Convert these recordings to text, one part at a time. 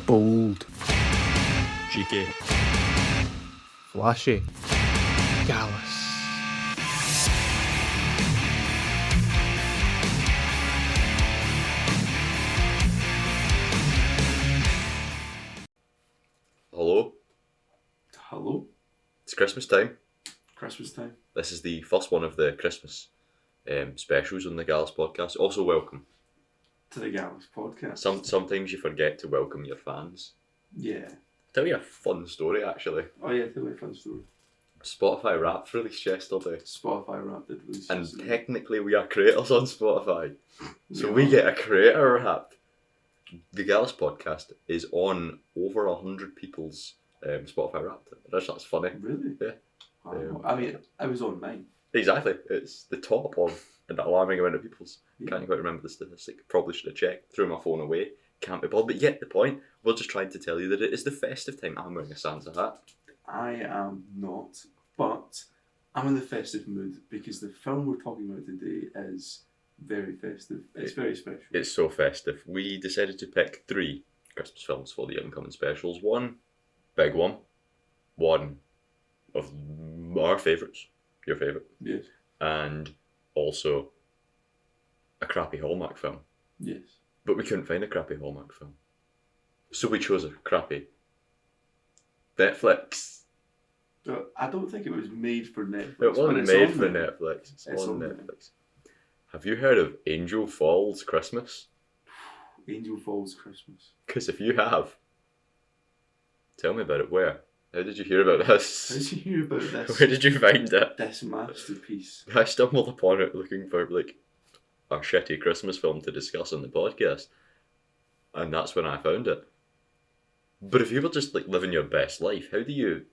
Bold. Cheeky. Flashy. Gallus. Hello? It's Christmas time. Christmas time. This is the first one of the Christmas specials on the Gallus podcast. Also, welcome. To the Gallus podcast. Sometimes you forget to welcome your fans. Yeah. Tell you a fun story, actually. Oh yeah, tell me a fun story. Spotify Wrapped released yesterday. Spotify Wrapped did release And yesterday. technically we are creators on Spotify. So we are. get a creator wrap. The Gallus podcast is on over 100 people's Spotify Wrapped. That's funny. Really? Yeah. Wow. I mean, I was on mine. Exactly. It's the top of an alarming amount of people's. Yeah. Can't quite remember the statistic. Probably should have checked. Threw my phone away. Can't be bothered. But yet the point, we're just trying to tell you that it is the festive time. I'm wearing a Santa hat. I am not, but I'm in the festive mood because the film we're talking about today is very festive. It's very special. It's so festive. We decided to pick 3 Christmas films for the incoming specials. One big one. One of our favourites. Your favourite. Yes. And also a crappy Hallmark film. Yes. But we couldn't find a crappy Hallmark film. So we chose a crappy Netflix. I don't think it was made for Netflix. It wasn't but it's made on for there. Netflix. It's It's on on there. Netflix. Have you heard of Angel Falls Christmas? Angel Falls Christmas. Because if you have, tell me about it. Where? How did you hear about this? How did you hear about this? Where did you find it? This masterpiece. I stumbled upon it looking for like a shitty Christmas film to discuss on the podcast, and that's when I found it. But if you were just like living your best life, how do you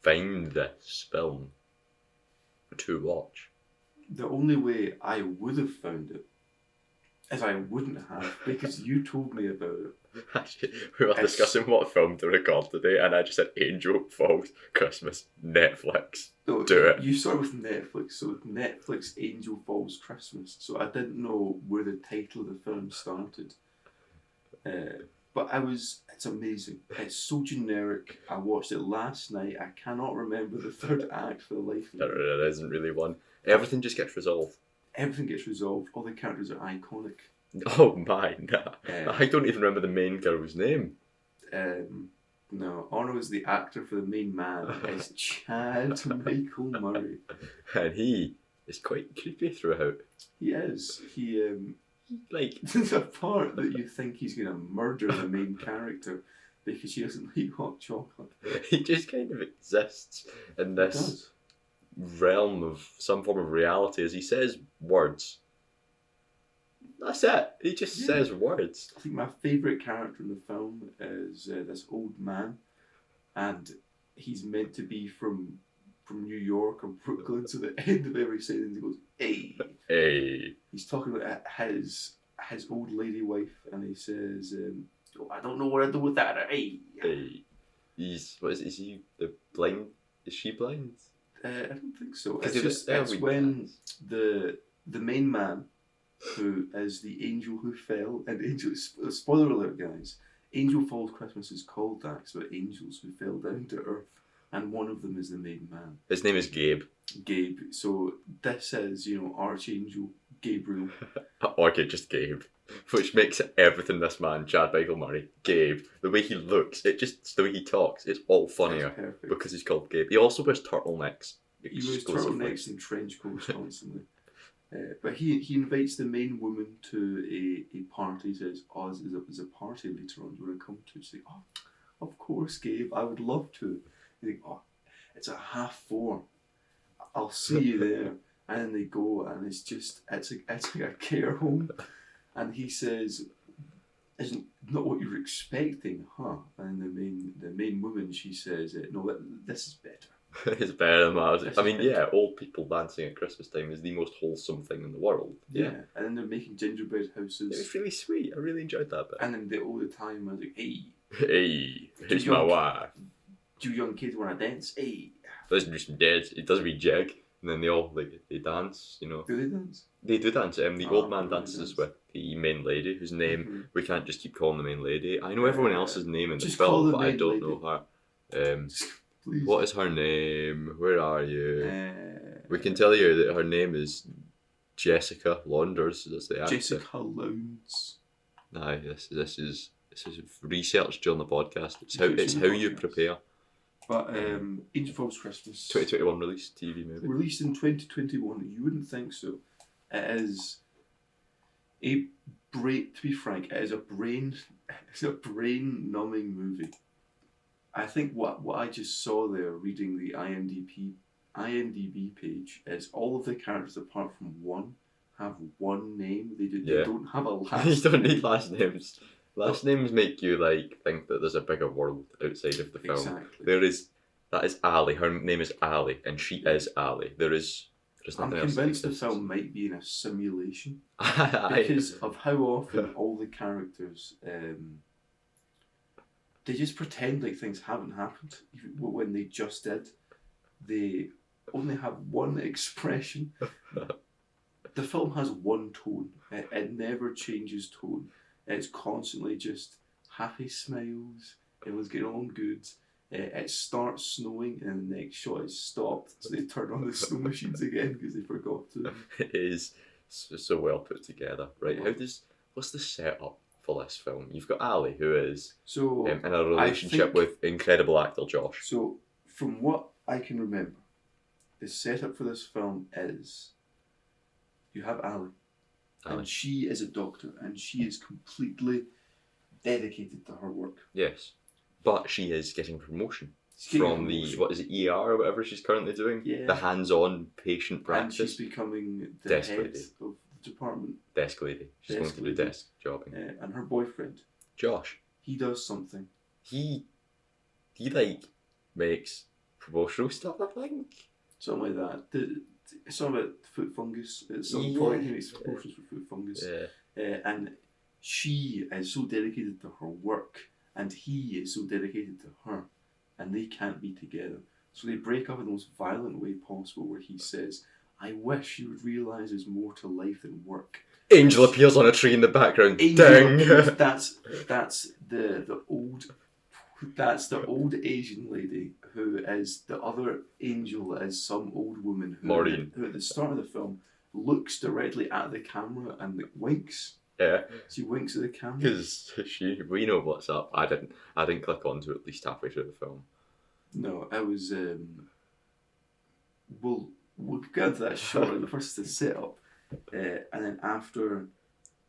find this film to watch? The only way I would have found it is I wouldn't have because you told me about it. We were discussing what film to record today, and I just said Angel Falls Christmas Netflix. No, Do it. You started with Netflix, so with Netflix Angel Falls Christmas. So I didn't know where the title of the film started. But it's amazing. It's so generic. I watched it last night. I cannot remember the third act for the life of me. There isn't really one. Everything just gets resolved. Everything gets resolved. All the characters are iconic. Oh my, nah. Uh, I don't even remember the main girl's name. No, Ono is the actor for the main man. It's Chad Michael Murray. And he is quite creepy throughout. He is. He Like, there's a part that you think he's going to murder the main character because she doesn't like hot chocolate. he just kind of exists in He this does. realm of some form of reality as he says words. That's it. He just Yeah. says words. I think my favourite character in the film is this old man, and he's meant to be from New York or Brooklyn. So at the end of every sentence, he goes, "Hey." Hey. He's talking about his old lady wife, and he says, "Oh, I don't know what to do with that." Hey. Hey. Is he the blind? Is she blind? I don't think so. 'Cause It's it was when the main man, who is the angel who fell, and spoiler alert, guys. Angel Falls Christmas is called that, so angels who fell down to earth, and one of them is the main man, His name is Gabe. Gabe. So this is, Archangel Gabriel. Okay, just Gabe. Which makes everything this man, Chad Michael Murray, Gabe, the way he looks, the way he talks, it's all funnier That's perfect. because he's called Gabe. He also wears turtlenecks. He wears exclusively. turtlenecks and trench coats constantly. But he invites the main woman to a party. He says, "Oh, there's a party later on. Do you want to come to?" She's like, "Oh, of course, Gabe. I would love to." He's like, "Oh, it's at 4:30. I'll see you there." And then they go, and it's like a care home. And he says, "Isn't not what you're expecting, huh?" And the main woman, she says, "No, this is better." It's better than that. It's I mean, better. yeah, old people dancing at Christmas time is the most wholesome thing in the world. Yeah. And then they're making gingerbread It houses. was really sweet. I really enjoyed that bit. And then all the time I was like, "Hey, Hey, Do here's you my young- wife. do you young kids want to dance? Hey." Doesn't do some dance. It doesn't be jig. and then they all they dance. You know, Do they dance? they do dance. The old man really dances dance. with the main lady, whose name Mhm. we can't just keep calling the main lady. I know everyone else's name in the just call film, the but I main don't lady. know her. Please. What is her name? Where are you? We can Uh, tell you that her name is Jessica Launders. That's the actor. Jessica Lowndes. Aye, this is research during the podcast. It's how Research during the you podcast. prepare. But Angel Falls Christmas. 2021 release TV movie. Released in 2021. You wouldn't think so. It is a to be frank, it is a brain numbing movie. I think what I just saw there reading the IMDb page is all of the characters apart from one have one name. They don't have a last You don't name. need last names. Last names make you think that there's a bigger world outside of the film. Exactly. That is Ali. Her name is Ali, and she is Ali. There's I'm nothing else. convinced the film might be in a simulation because of how often all the characters they just pretend like things haven't happened even when they just did. They only have one expression. The film has one tone. It never changes tone. It's constantly just happy smiles. It was getting on good. It starts snowing and the next shot is stopped. So they turn on the snow machines again because they forgot to. It is so well put together, right? What's the setup for this film? You've got Ali, who is in a relationship with incredible actor Josh. So from what I can remember, the setup for this film is you have Ali. And she is a doctor and she is completely dedicated to her work. Yes. But she is getting promotion from the, what is it, ER or whatever she's currently doing? Yeah. The hands-on patient practice. And she's becoming the desk head lady. of the department. Desk lady. She's going to do desk jobbing. And her boyfriend, Josh. he does something. He makes promotional stuff, I think. Something like that. Something about foot fungus. At some point he makes promotions for foot fungus. Yeah. And she is so dedicated to her work. And he is so dedicated to her, and they can't be together. So they break up in the most violent way possible, where he says, "I wish you would realise there's more to life than work." Angel appears on a tree in the background. Dang! That's the old Asian lady who is the other angel is some old woman who at the start of the film looks directly at the camera and winks. Yeah. She winks at the camera. Because we know what's up. I didn't click onto it at least halfway through the film. No, I was. We'll get into that shortly. The first is the setup, and then after,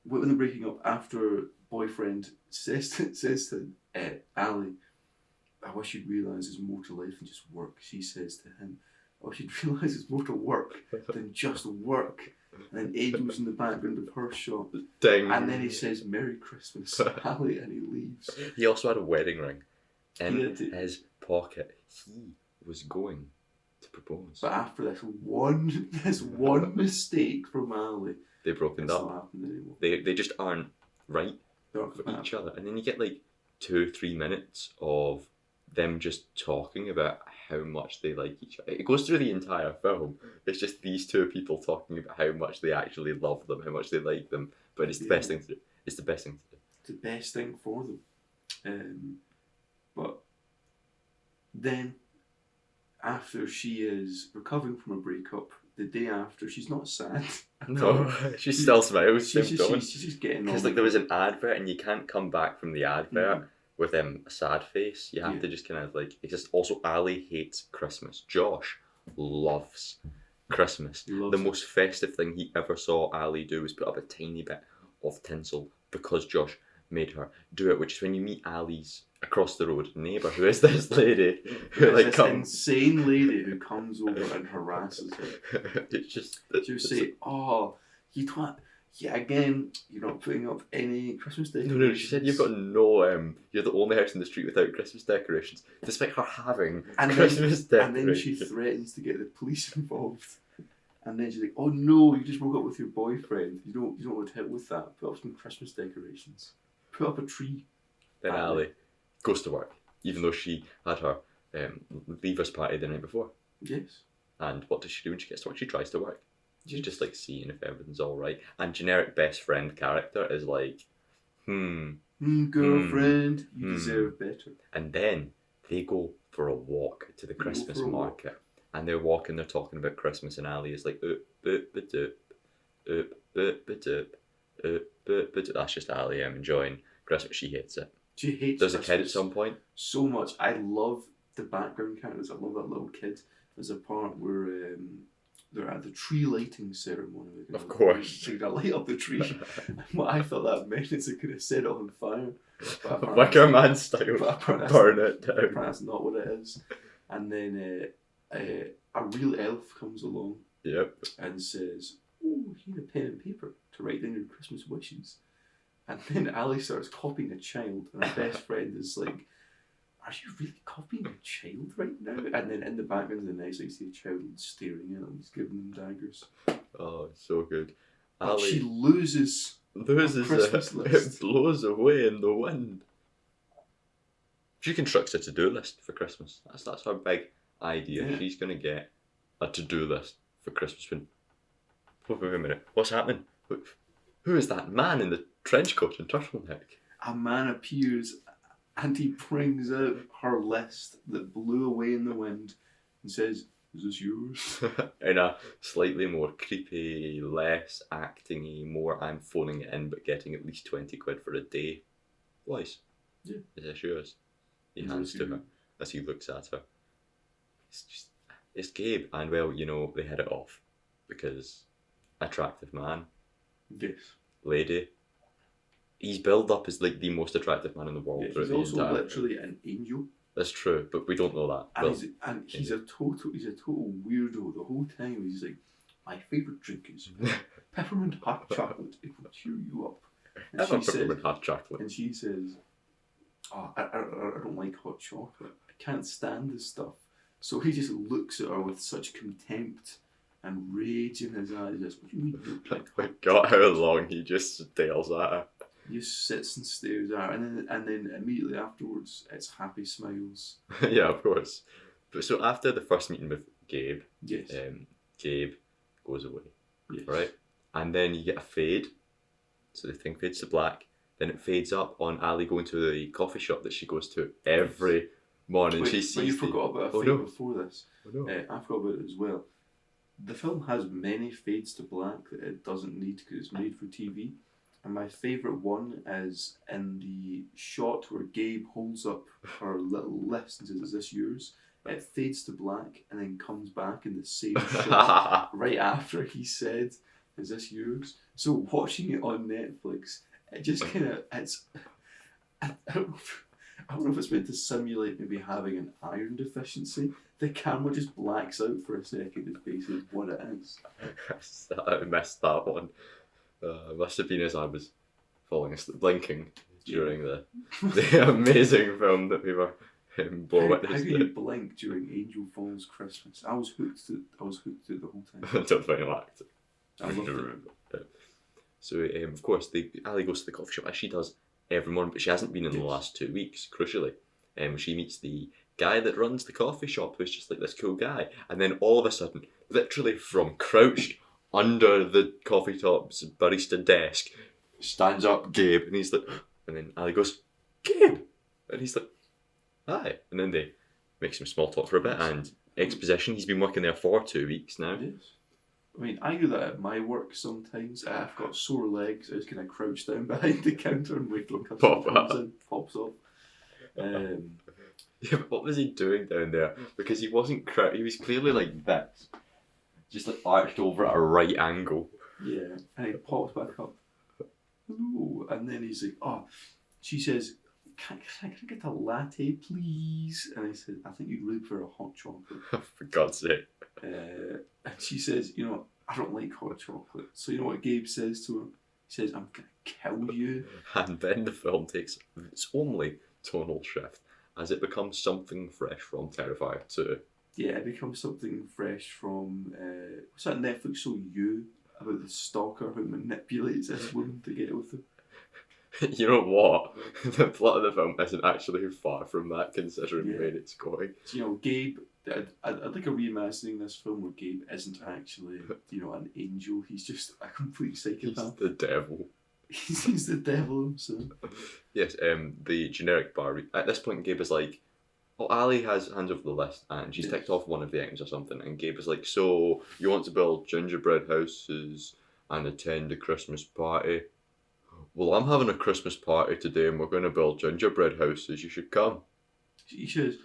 when they're breaking up, after boyfriend says to Ali, "I wish you'd realise there's more to life than just work." She says to him, "I wish you'd realise there's more to work than just work." And then Angel's in the background of her shot. Ding. And then he says, "Merry Christmas, Ali," and he leaves. He also had a wedding ring in his pocket. He was going to propose. But after this one mistake from Ali, they've broken up. Not happened anymore. They just aren't right for each other. And then you get 2-3 minutes of them just talking about how much they like each other. It goes through the entire film. It's just these two people talking about how much they actually love them, how much they like them. But it's the best thing to do. It's the best thing to do. It's the best thing for them. But then, after she is recovering from a breakup, the day after, she's not sad. No, she still smiles. She's just getting on. Because there was an advert, and you can't come back from the advert with a sad face. You have to just kind of it's just also Ali hates Christmas. Josh loves Christmas. The most festive thing he ever saw Ali do was put up a tiny bit of tinsel because Josh made her do it, which is when you meet Ali's across the road neighbour, who is this lady who this insane lady who comes over and harasses her. It's just she'll say, "Oh, you twat. Yeah, again, you're not putting up any Christmas decorations." No, she said you've got no, you're the only house in the street without Christmas decorations, despite her having Christmas decorations. And then she threatens to get the police involved. And then she's like, "Oh no, you just broke up with your boyfriend. You don't want to help with that. Put up some Christmas decorations. Put up a tree." Then Ali goes to work, even though she had her leavers party the night before. Yes. And what does she do when she gets to work? She tries to work. She's Yes. just like seeing if everything's all right. And generic best friend character is like, Girlfriend, you deserve better. And then they go for a walk to the Christmas market. And they're walking, they're talking about Christmas, and Ali is like, oop, boop, ba-doop, oop, boop, ba-doop, oop, boop, ba-doop. That's just Ali enjoying Christmas. She hates it. She hates There's Christmas a kid at some point. so much. I love the background characters. I love that little kid. There's a part where they're at the tree lighting ceremony. Of course. They're going to light up the tree. And what I thought that meant is they could have set it on fire. Wicker Man style. Burn it down. Apparently that's not what it is. And then a real elf comes along. Yep. And says, "Oh, you need a pen and paper to write down your Christmas wishes." And then Ali starts copying a child, and her best friend is like, "Are you really copying a child right now?" And then in the background of the night, you see a child staring at him, he's giving them daggers. Oh, so good. But Ali she loses Christmas it. list. It blows away in the wind. She constructs a to-do list for Christmas. That's her big idea. Yeah. She's going to get a to-do list for Christmas. Wait a minute. What's happening? Who is that man in the trench coat and turtleneck? A man appears and he brings out her list that blew away in the wind and says, "Is this yours?" In a slightly more creepy, less acting-y, more I'm phoning it in but getting at least 20 quid for a day voice. Yeah. Is this yours? He hands to her as he looks at her. It's Gabe, and well, they hit it off because attractive man, Yes. lady. He's built up as like the most attractive man in the world. Yeah, he's also literally an angel. That's true, but we don't know that. And he's a total weirdo the whole time. He's like, "My favourite drink is peppermint hot chocolate. It will cheer you up." And I love peppermint hot chocolate. And she says, "Oh, I don't like hot chocolate. I can't stand this stuff." So he just looks at her with such contempt and rage in his eyes. He says, "What do you mean you don't like I hot forgot how long he just stares at her. He just sits and stares at her, and then immediately afterwards, it's happy smiles. Yeah, of course. But so after the first meeting with Gabe, Yes. Gabe goes away, Yes. right? And then you get a fade. So the thing fades to black. Then it fades up on Ali going to the coffee shop that she goes to every morning. Wait, She but sees you forgot about a fade before this. Oh, no. I forgot about it as well. The film has many fades to black that it doesn't need because it's made for TV. And my favourite one is in the shot where Gabe holds up her little list and says, "Is this yours?" It fades to black and then comes back in the same shot right after he said, "Is this yours?" So watching it on Netflix, it just kind of, I don't know if it's meant to simulate maybe having an iron deficiency. The camera just blacks out for a second. It's basically what it is. I missed that one. Must have been as I was falling asleep, blinking during the amazing film that we were How can you blink during Angel Falls Christmas? I was hooked to it the whole time. Until the final act. I loved it. So, of course, Ali goes to the coffee shop as she does every morning, but she hasn't been in the last 2 weeks, crucially. She meets the guy that runs the coffee shop, who's just like this cool guy, and then all of a sudden, literally from crouched under the coffee top's barista desk, stands up Gabe, and he's like, and then Ali goes, "Gabe!" And he's like, "Hi." And then they make some small talk for a bit, and exposition, he's been working there for 2 weeks now. Yes. I mean, I do that at my work sometimes. I've got sore legs, I just kind of crouch down behind the counter and wait till a customer comes in, pops up. Yeah, but what was he doing down there? Because he wasn't he was clearly like this. Just like arched over at a right angle. Yeah, and he pops back up. Hello, and then he's like, "Oh," she says, can I get a latte, please?" And I said, "I think you'd really prefer a hot chocolate." For God's sake. And she says, "I don't like hot chocolate." So you know what Gabe says to her? He says, "I'm going to kill you." And then the film takes its only tonal shift as it becomes something fresh from Terrifier 2. Yeah, it becomes something fresh from, what's that Netflix show, You? About the stalker who manipulates this woman to get with him. You know what? The plot of the film isn't actually far from that, considering Yeah. where it's going. You know, Gabe. I'd like a reimagining this film where Gabe isn't actually, an angel. He's just a complete He's psychopath. the devil. He's the devil himself. Yes, the generic bar. At this point, Gabe is like, "Oh, Ali has hands over the list, and she's ticked off one of the items or something." And Gabe is like, "So you want to build gingerbread houses and attend a Christmas party? Well, I'm having a Christmas party today, and we're going to build gingerbread houses. You should come." He says,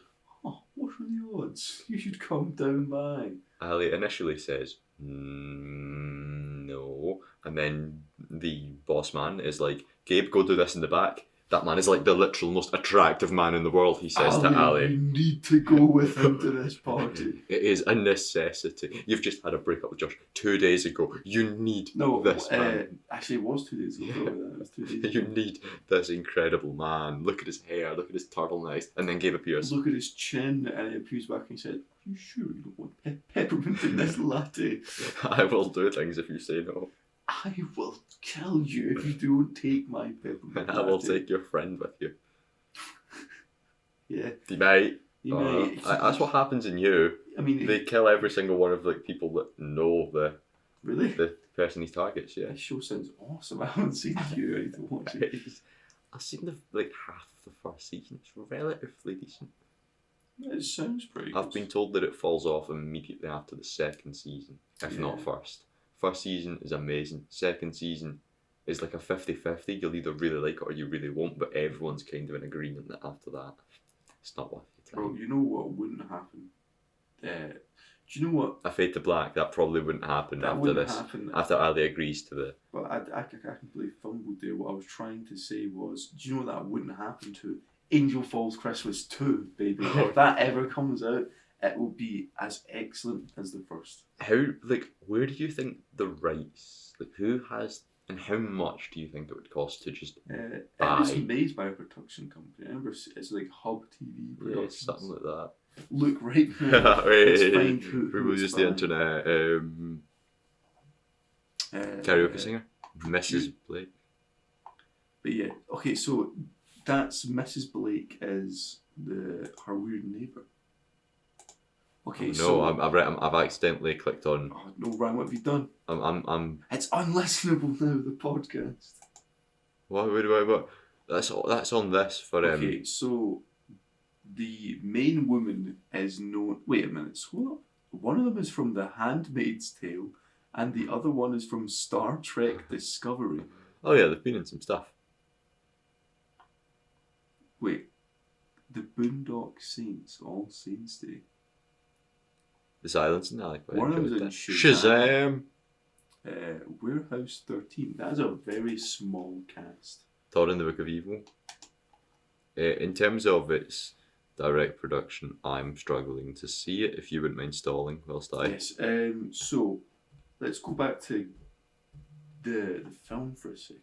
"Oh, what are the odds? You should come down by." Ali initially says, "No," and then the boss man is like, "Gabe, go do this in the back." That man is like the literal most attractive man in the world, he says to Ali. You need to go with him to this party. It is a necessity. You've just had a breakup with Josh 2 days ago. You need this man. Actually, it was 2 days ago. It was 2 days ago. You need this incredible man. Look at his hair, look at his turtlenecks. And then Gabe appears. Look at his chin, and he appears back and said, "Are you sure you don't want peppermint in this latte? I will do things if you say no. I will kill you if you don't take my peppermint And latte." I will take your friend with you. Yeah. You might. You may. That's what happens in you. I mean, They kill every single one of the people that know really? the person he targets, yeah. This show sounds awesome. I haven't seen you. I need to watch it. I've seen half of the first season. It's relatively decent. It sounds pretty I've good. been told that it falls off immediately after the second season, if not first. First season is amazing. Second season is like a 50-50. You'll either really like it or you really won't, but everyone's kind of in agreement that after that, it's not worth your time. Bro, you know what wouldn't happen? Do you know what? A Fade to Black, that probably wouldn't happen That after wouldn't this. happen. After Ali agrees to the... But I completely fumbled there. What I was trying to say was, do you know what that wouldn't happen to? Angel Falls Christmas 2, baby. If that ever comes out, it will be as excellent as the first. Where do you think the rights, who has, and how much do you think it would cost to just It buy? was made by a production company. I remember it's like Hub TV Yeah, Productions. something like that. Look right now. Let's find who We will it's use the by. internet. Karaoke singer? Mrs. Blake. But yeah, okay, so that's Mrs. Blake is her weird neighbour. Okay, I've accidentally clicked on. Oh, no, Ryan, what have you done? I'm. It's unlistenable now, the podcast. What? That's on this for Okay, so the main woman is known. Wait a minute, hold up. One of them is from The Handmaid's Tale, and the other one is from Star Trek Discovery. Oh yeah, they've been in some stuff. Wait, the Boondock Saints, All Saints Day. The Silence and Alec. One of them is in Shazam. Warehouse 13. That is a very small cast. Thor in the Book of Evil. In terms of its direct production, I'm struggling to see it. If you wouldn't mind stalling whilst I... Yes. So let's go back to the film for a second.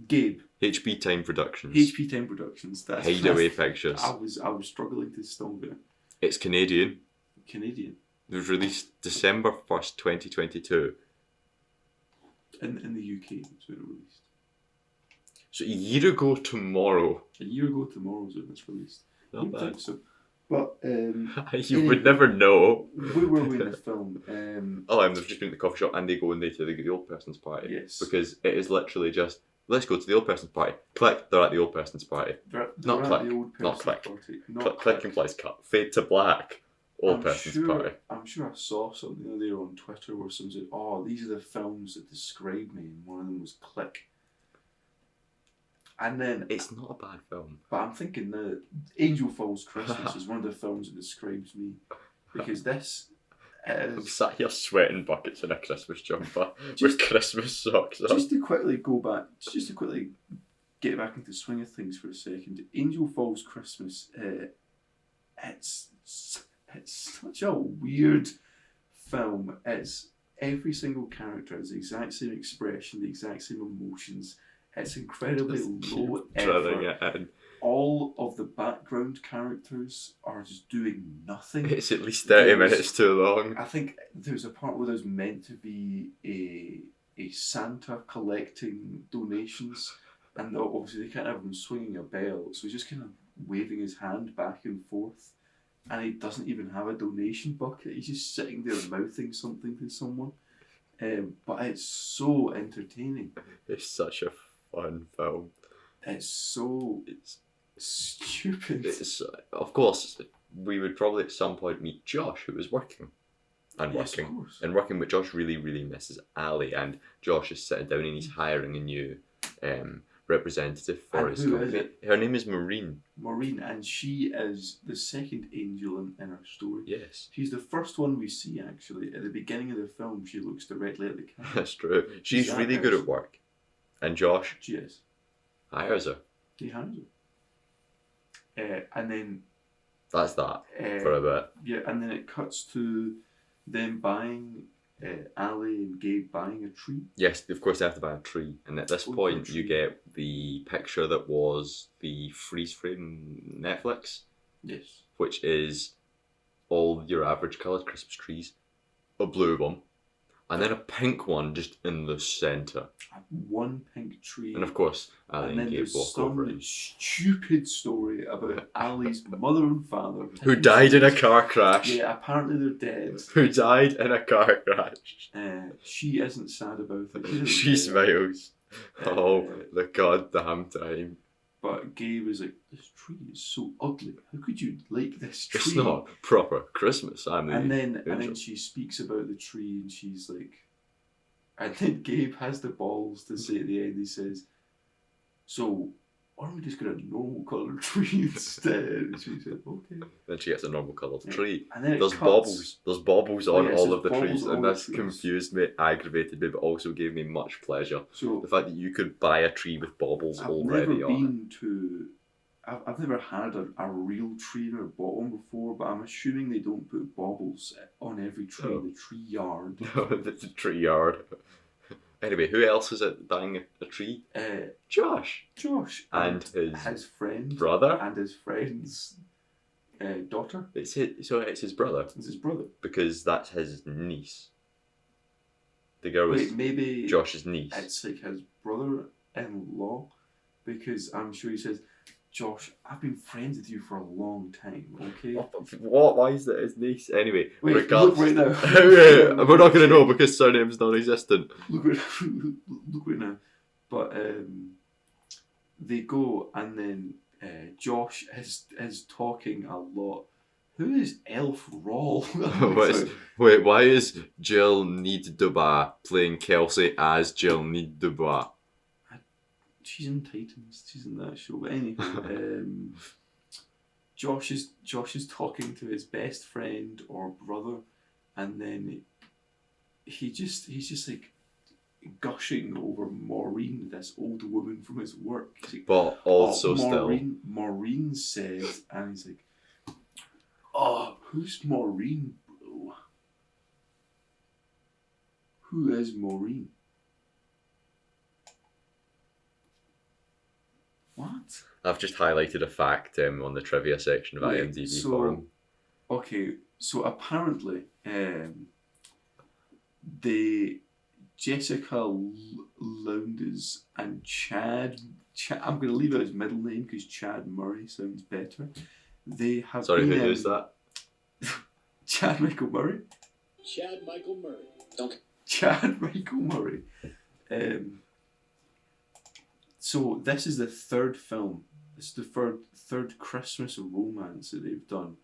Gabe. HP Time Productions. HP Time Productions. That's Hideaway Pictures. I was struggling to stall it. It's Canadian. Canadian. It was released December 1st, 2022. In the UK, it's when it released. So a year ago tomorrow. A year ago tomorrow is when it's released. Not I bad. think so. But You would never know. where were we in the film? They've just been at the coffee shop and they go and to the old person's party. Yes. Because it is literally just, let's go to the old person's party. Click, they're at the old person's party. They're Not at click, the old not person's click. party. Not Click implies cut. Fade to black. Old I'm person's sure, party. I'm sure I saw something the other day on Twitter where someone said, "Oh, these are the films that describe me," and one of them was Click. And then, It's not a bad film. but I'm thinking now, Angel Falls Christmas is one of the films that describes me, because this I'm is sat here sweating buckets in a Christmas jumper with Just- Christmas socks on. just to quickly go back, just to quickly get back into the swing of things for a second. Angel Falls Christmas, it's such a weird film. It's every single character has the exact same expression, the exact same emotions. It's incredibly low Drilling effort. it in. All of the background characters are just doing nothing. It's at least 30 minutes too long. I think there's a part where there's meant to be a Santa collecting donations, and obviously they can't have him swinging a bell, so he's just kind of waving his hand back and forth, and he doesn't even have a donation bucket. He's just sitting there mouthing something to someone. But it's so entertaining. It's such a fun film. It's stupid. It's of course we would probably at some point meet Josh, who was working. And Yes, of course. but Josh really, really misses Ali, and Josh is sitting down and he's hiring a new representative for And his who company. is it? Her name is Maureen. Maureen, and she is the second angel in our story. Yes, She's the first one we see, actually. At the beginning of the film, she looks directly at the camera. that's true. She's That really good is- at work, and Josh She is. hires her. He has it. And then... That's that for a bit. Yeah, and then it cuts to them buying... Ali and Gabe buying a tree. Yes, of course they have to buy a tree, and at this Oh, point tree. you get the picture that was the freeze frame Netflix, Yes. which is all your average coloured Christmas trees, a blue one, and then a pink one just in the centre. One pink tree. And of course, Ali and and then Gabe there's walk over some it. stupid story about Ali's mother and father. Who died in a car crash. Yeah, apparently they're dead. Who died in a car crash. She isn't sad about it. She doesn't care. smiles. Oh, the goddamn time. But Gabe is like, this tree is so ugly. How could you like this tree? It's not proper Christmas. I mean, And then angel. she speaks about the tree, and she's like, and then Gabe has the balls to say at the end, he says, so why don't we just get a normal coloured tree instead? And she said, okay. Then she gets a normal coloured Yeah. tree. And then it There's cuts. baubles. There's baubles on Oh, yes, all there's of the baubles trees, on and all the this trees. confused me, aggravated me, but also gave me much pleasure. So The fact that you could buy a tree with baubles I've already never on it. been to. I've never had a real tree or bought one before, but I'm assuming they don't put baubles on every tree. No. The tree yard. No, it's a tree yard. Anyway, who else is it buying a tree? Josh Josh and his friend brother. and his friend's daughter. It's his brother It's his brother. because that's his niece. The girl was Wait, maybe Josh's niece. it's like his brother-in-law, because I'm sure he says, Josh, I've been friends with you for a long time, okay? What? Why is that his niece? Anyway, Wait, regards. look right now. We're not going to know because surname's non-existent. Look right, look right now. But they go, and then Josh is talking a lot. Who is Elf Roll? Wait, why is Jill Need Dubois playing Kelsey as Jill Need Dubois? She's in Titans. She's in that show. But anyway, Josh is talking to his best friend or brother, and then he's just like gushing over Maureen, this old woman from his work. He's like, But also Maureen said, and he's like, oh, who's Maureen, bro? Who is Maureen? What? I've just highlighted a fact on the trivia section of Wait, IMDb so- forum. Okay, so apparently, Jessica Lowndes and Chad. I'm going to leave out his middle name because Chad Murray sounds better. They have Sorry, been who's that? Chad Michael Murray. Chad Michael Murray. Don't. Chad Michael Murray. So this is the third film. This is the third Christmas romance that they've done.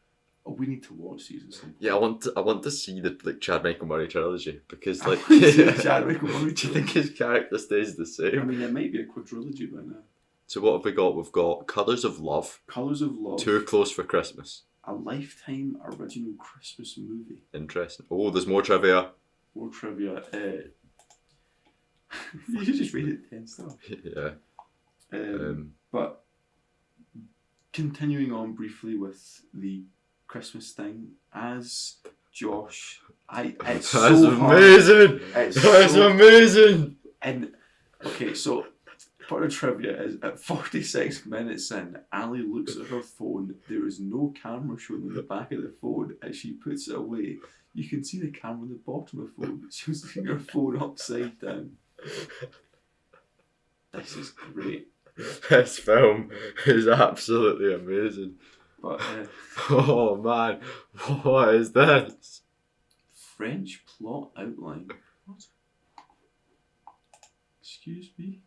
Oh, we need to watch these at some point. Yeah, I want to see the Chad Michael Murray trilogy because I like want to see the Chad Michael Murray do you think his character stays the I same? mean, there might be a quadrilogy by now. So what have we got? We've got Colours of Love, Colours of Love. Too Close for Christmas. A Lifetime original Christmas movie. Interesting. Oh, there's more trivia. More trivia. You should just rate it 10 stars. Yeah. But continuing on briefly with the Christmas thing, as Josh, it's That's so hard. amazing. It's That's so- amazing. And okay, so part of trivia is at 46 minutes in, Ali looks at her phone. There is no camera shown on the back of the phone. As she puts it away, you can see the camera on the bottom of the phone. She was looking at her phone upside down. This is great. This film is absolutely amazing. But Oh man, what is this? French plot outline. What? Excuse me.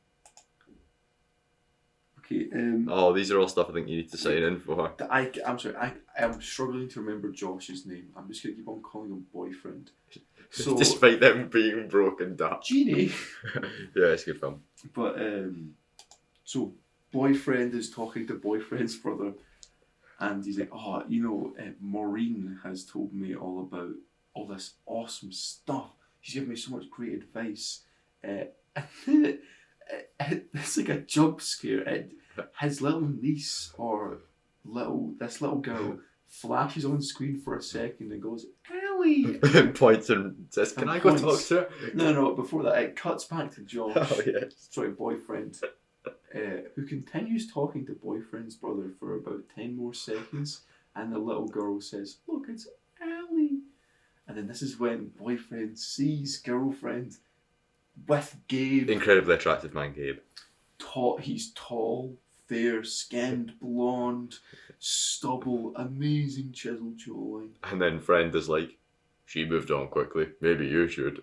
Okay. Oh, these are all stuff I think you need to sign in for. I'm sorry. I am struggling to remember Josh's name. I'm just gonna keep on calling him boyfriend. So Despite them being broken down. Genie. Yeah, it's a good film. But so boyfriend is talking to boyfriend's brother, and he's like, "Oh, Maureen has told me all about all this awesome stuff. She's given me so much great advice." And then it's like a jump scare. His little niece or this little girl flashes on screen for a second and goes, "Ellie!" Points and says, "Can I go talk to her?" No, before that, it cuts back to Josh. Oh, yes. Sorry, boyfriend. Who continues talking to boyfriend's brother for about 10 more seconds, and the little girl says, "Look, it's Ellie." And then this is when boyfriend sees girlfriend with Gabe. Incredibly attractive man, Gabe. He's tall, fair-skinned, blonde, stubble, amazing chiseled jawline. And then friend is like, "She moved on quickly. Maybe you should."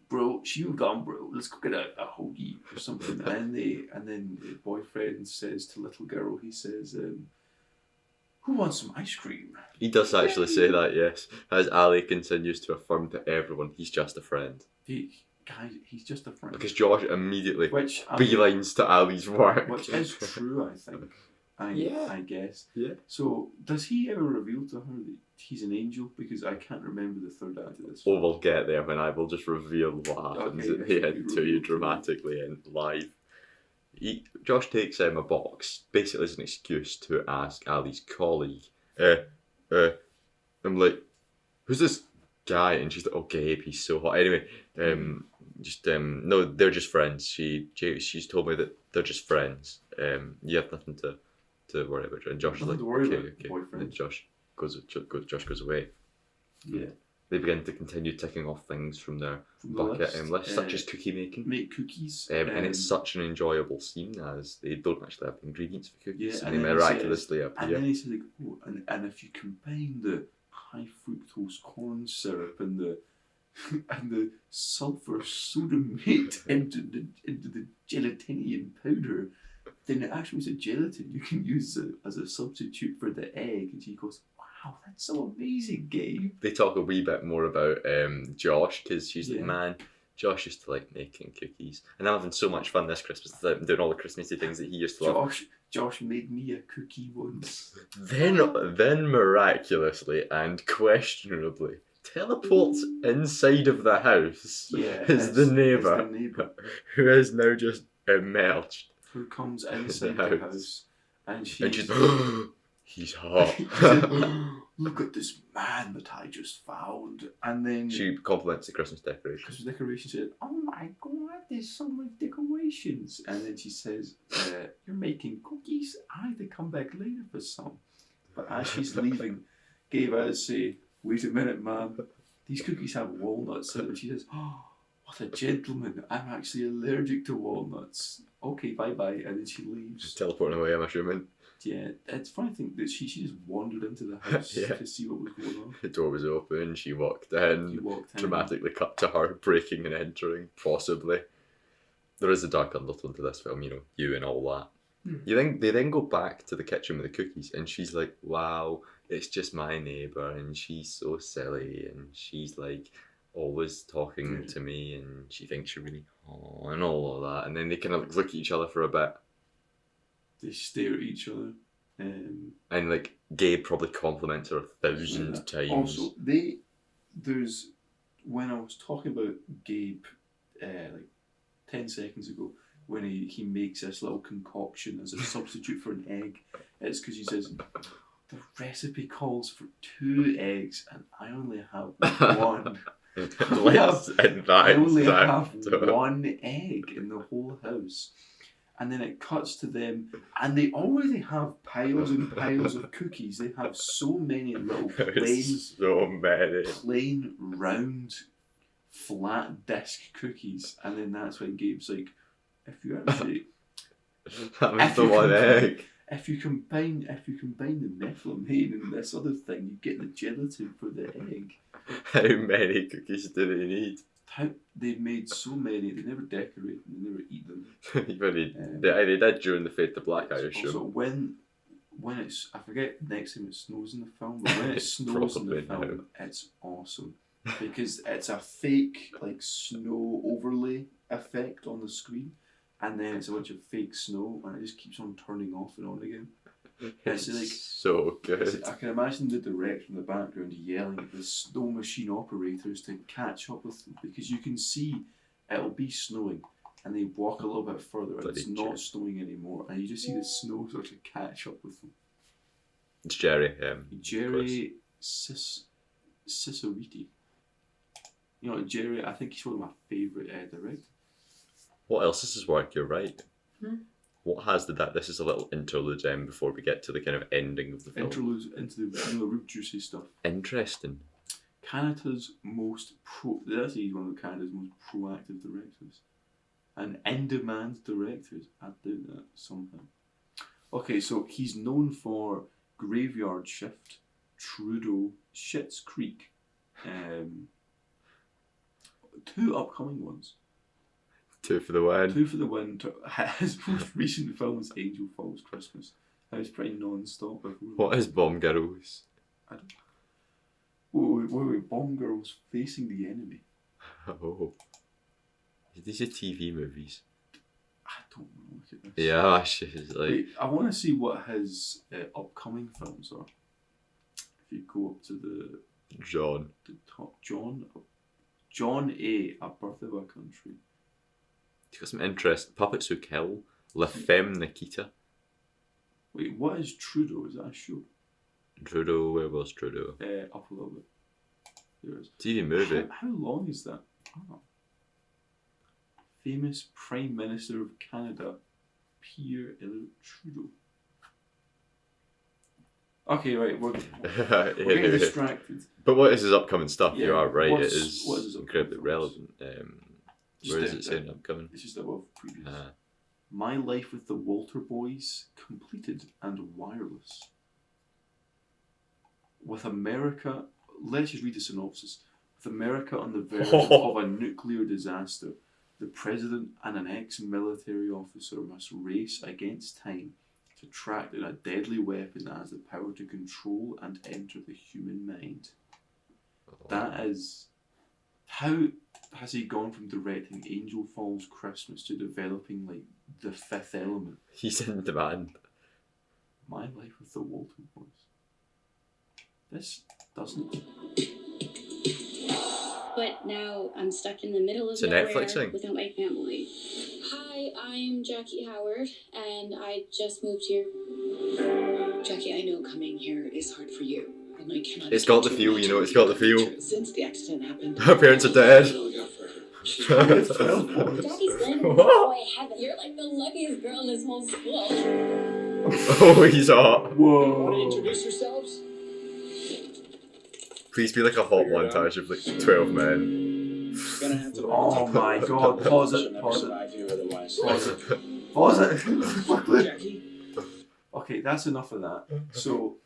Bro, she moved on, bro. Let's go get a hoagie or something. and then the boyfriend says to little girl, he says, "Who wants some ice cream?" He does actually say that, yes. As Ali continues to affirm to everyone, he's just a friend. Guys, he's just a friend. Because Josh immediately Which beelines to Ali's work. Which is true, I think. I guess. Yeah. So, does he ever reveal to her that he's an angel? Because I can't remember the third act of this. Oh, we'll get there when I will just reveal what happens at the end to you dramatically and live. Josh takes a box, basically as an excuse to ask Ali's colleague, I'm like, "Who's this guy?" And she's like, "Oh, Gabe, he's so hot." Anyway, no, they're just friends. She's told me that they're just friends. You have nothing to worry about. And Josh is like, okay. Boyfriend. And Josh goes away. Yeah. They begin to continue ticking off things from their bucket list, such as cookie making. Make cookies. And it's such an enjoyable scene as they don't actually have the ingredients for cookies, Yeah, and they miraculously And appear. then he says, like, "Oh, and if you combine the high fructose corn syrup and the sulfur sodamate into the gelatinian powder, then it actually is a gelatin you can use as a substitute for the egg." And she goes, "Wow, that's so amazing, Gabe." They talk a wee bit more about Josh, because she's like, Yeah. "Man, Josh used to like making cookies, and I'm having so much fun this Christmas doing all the Christmassy things that he used to love." Josh made me a cookie once. Then miraculously and questionably teleports inside of the house. Yeah, is the neighbour It's the neighbour who has now just emerged. who comes inside the house, and she's "He's hot." "Look at this man that I just found." And then She compliments the Christmas decorations. Christmas decoration says, "Oh my god, there's so many decorations." And then she says, "You're making cookies? I have to come back later for some." But as she's leaving, Gabe has to say, "Wait a minute, ma'am. These cookies have walnuts in them." And she says, "Oh, what a gentleman. I'm actually allergic to walnuts. Okay, bye-bye." And then she leaves. Teleporting away, I'm assuming. Yeah, it's funny thing that she just wandered into the house to see what was going on. The door was open, she walked in. You walked in. Dramatically cut to her breaking and entering, possibly. There is a dark undertone to this film, you and all that. They then go back to the kitchen with the cookies, and she's like, "Wow, it's just my neighbour, and she's so silly, and she's like always talking to me, and she thinks you're really hot," and all of that. And then they kind of look at each other for a bit. They stare at each other. And like Gabe probably compliments her 1,000 times. Also, when I was talking about Gabe, like 10 seconds ago, when he makes this little concoction as a substitute for an egg, it's because he says, "The recipe calls for 2 eggs, and I only have 1." I only have 1 egg in the whole house. And then it cuts to them, and they already have piles and piles of cookies. They have so many little plain, round flat disc cookies, and then that's when Gabe's like, if you actually That was the one egg. if you combine the methylamine and this other thing, you get the gelatin for the egg. How many cookies do they need? They made so many, they never decorate them, they never eat them. They did during the Fade to Black, I assume. Also, when it's, I forget next time it snows in the film, but when it snows in the film, it's awesome. Because it's a fake, like, snow overlay effect on the screen, and then it's a bunch of fake snow, and it just keeps on turning off and on again. It's like, so good. I can imagine the director in the background yelling at the snow machine operators to catch up with them, because you can see it'll be snowing, and they walk a little bit further, and it's not snowing anymore, and you just see the snow sort of catch up with them. It's Jerry. Jerry Cisoriti. You know, Jerry, I think he's one of my favourite directors. What else is his work? You're right. Hmm? What has that? This is a little interlude before we get to the kind of ending of the film. Interlude into the real juicy stuff. Interesting. Canada's most that's one of Canada's most proactive directors. And in-demand directors. I do that somehow. Okay, so he's known for Graveyard Shift, Trudeau, Schitt's Creek. 2 upcoming ones. 2 for the win. 2 for the win. His most recent film was Angel Falls Christmas. That was pretty non-stop before. What is Bomb Girls? I don't. Wait, Bomb Girls Facing the Enemy. Oh. These are TV movies. I don't know. Look at this. Yeah, she's like. Wait, I want to see what his upcoming films are. If you go up to the top, John A. A Birth of a Country. He's got some interest. Puppets Who Kill. La Femme Nikita. Wait, what is Trudeau? Is that a show? Trudeau, where was Trudeau? Up a little bit. There is. TV movie. How long is that? Oh. Famous Prime Minister of Canada, Pierre-Éliott Trudeau. Okay, right, we're getting distracted. But what is his upcoming stuff? Yeah, You are right, what it is is his incredibly relevant. Where is it Just saying upcoming? It's just above previous. My Life with the Walter Boys, completed and wireless. With America, let's just read the synopsis. With America on the verge of a nuclear disaster, the president and an ex-military officer must race against time to track down a deadly weapon that has the power to control and enter the human mind. That is... How has he gone from directing Angel Falls Christmas to developing, like, The Fifth Element? He's in demand. My Life with the Walter Boys. This doesn't... But now I'm stuck in the middle of It's a nowhere Netflix thing. without my family. Hi, I'm Jackie Howard, and I just moved here. Jackie, I know coming here is hard for you. And I cannot. It's got the feel, you know, it's got the feel. Since the accident happened. Her parents are dead. Jackie's landed in boy heaven. You're like the luckiest girl in this whole school. Oh, he's hot. Whoa. Want to introduce yourselves? Please be like a hot montage of like 12 men. Gonna have to Oh my god, pause it. Jackie? Okay, that's enough of that. So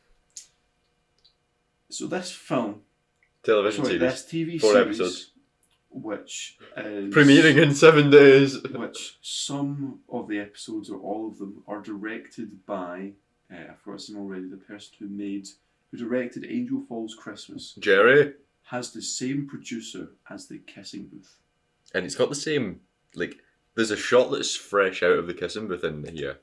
this film, Television series. this TV 4 series, episodes. which is... Premiering in 7 days. Which some of the episodes, or all of them, are directed by, I forgot his name already, the person who directed Angel Falls Christmas, Jerry. has the same producer as The Kissing Booth. And it's got the same, like, there's a shot that's fresh out of the kissing booth in here.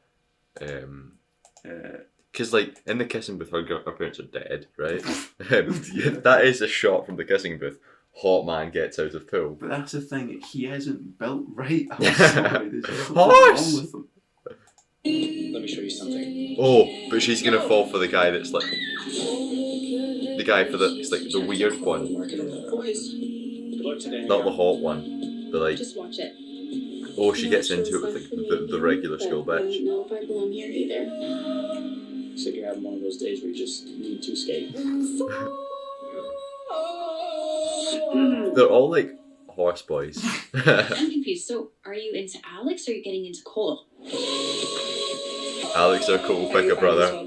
Because, like, in the kissing booth, our parents are dead, right? That is a shot from the kissing booth. Hot man gets out of pool. But that's the thing, he isn't built right. I'm sorry, there's something Horse! wrong with him. Let me show you something. Oh, but she's gonna fall for the guy that's like... The guy for the... It's like the weird one. Not the hot one. The like... Just watch it. Oh, she gets into it with like, the regular school I bitch. don't know if I belong here either. So you're having one of those days where you just need to escape. They're all like horse boys. I'm confused. So, are you into Alex or are you getting into Cole? Alex or Cole, pick a brother.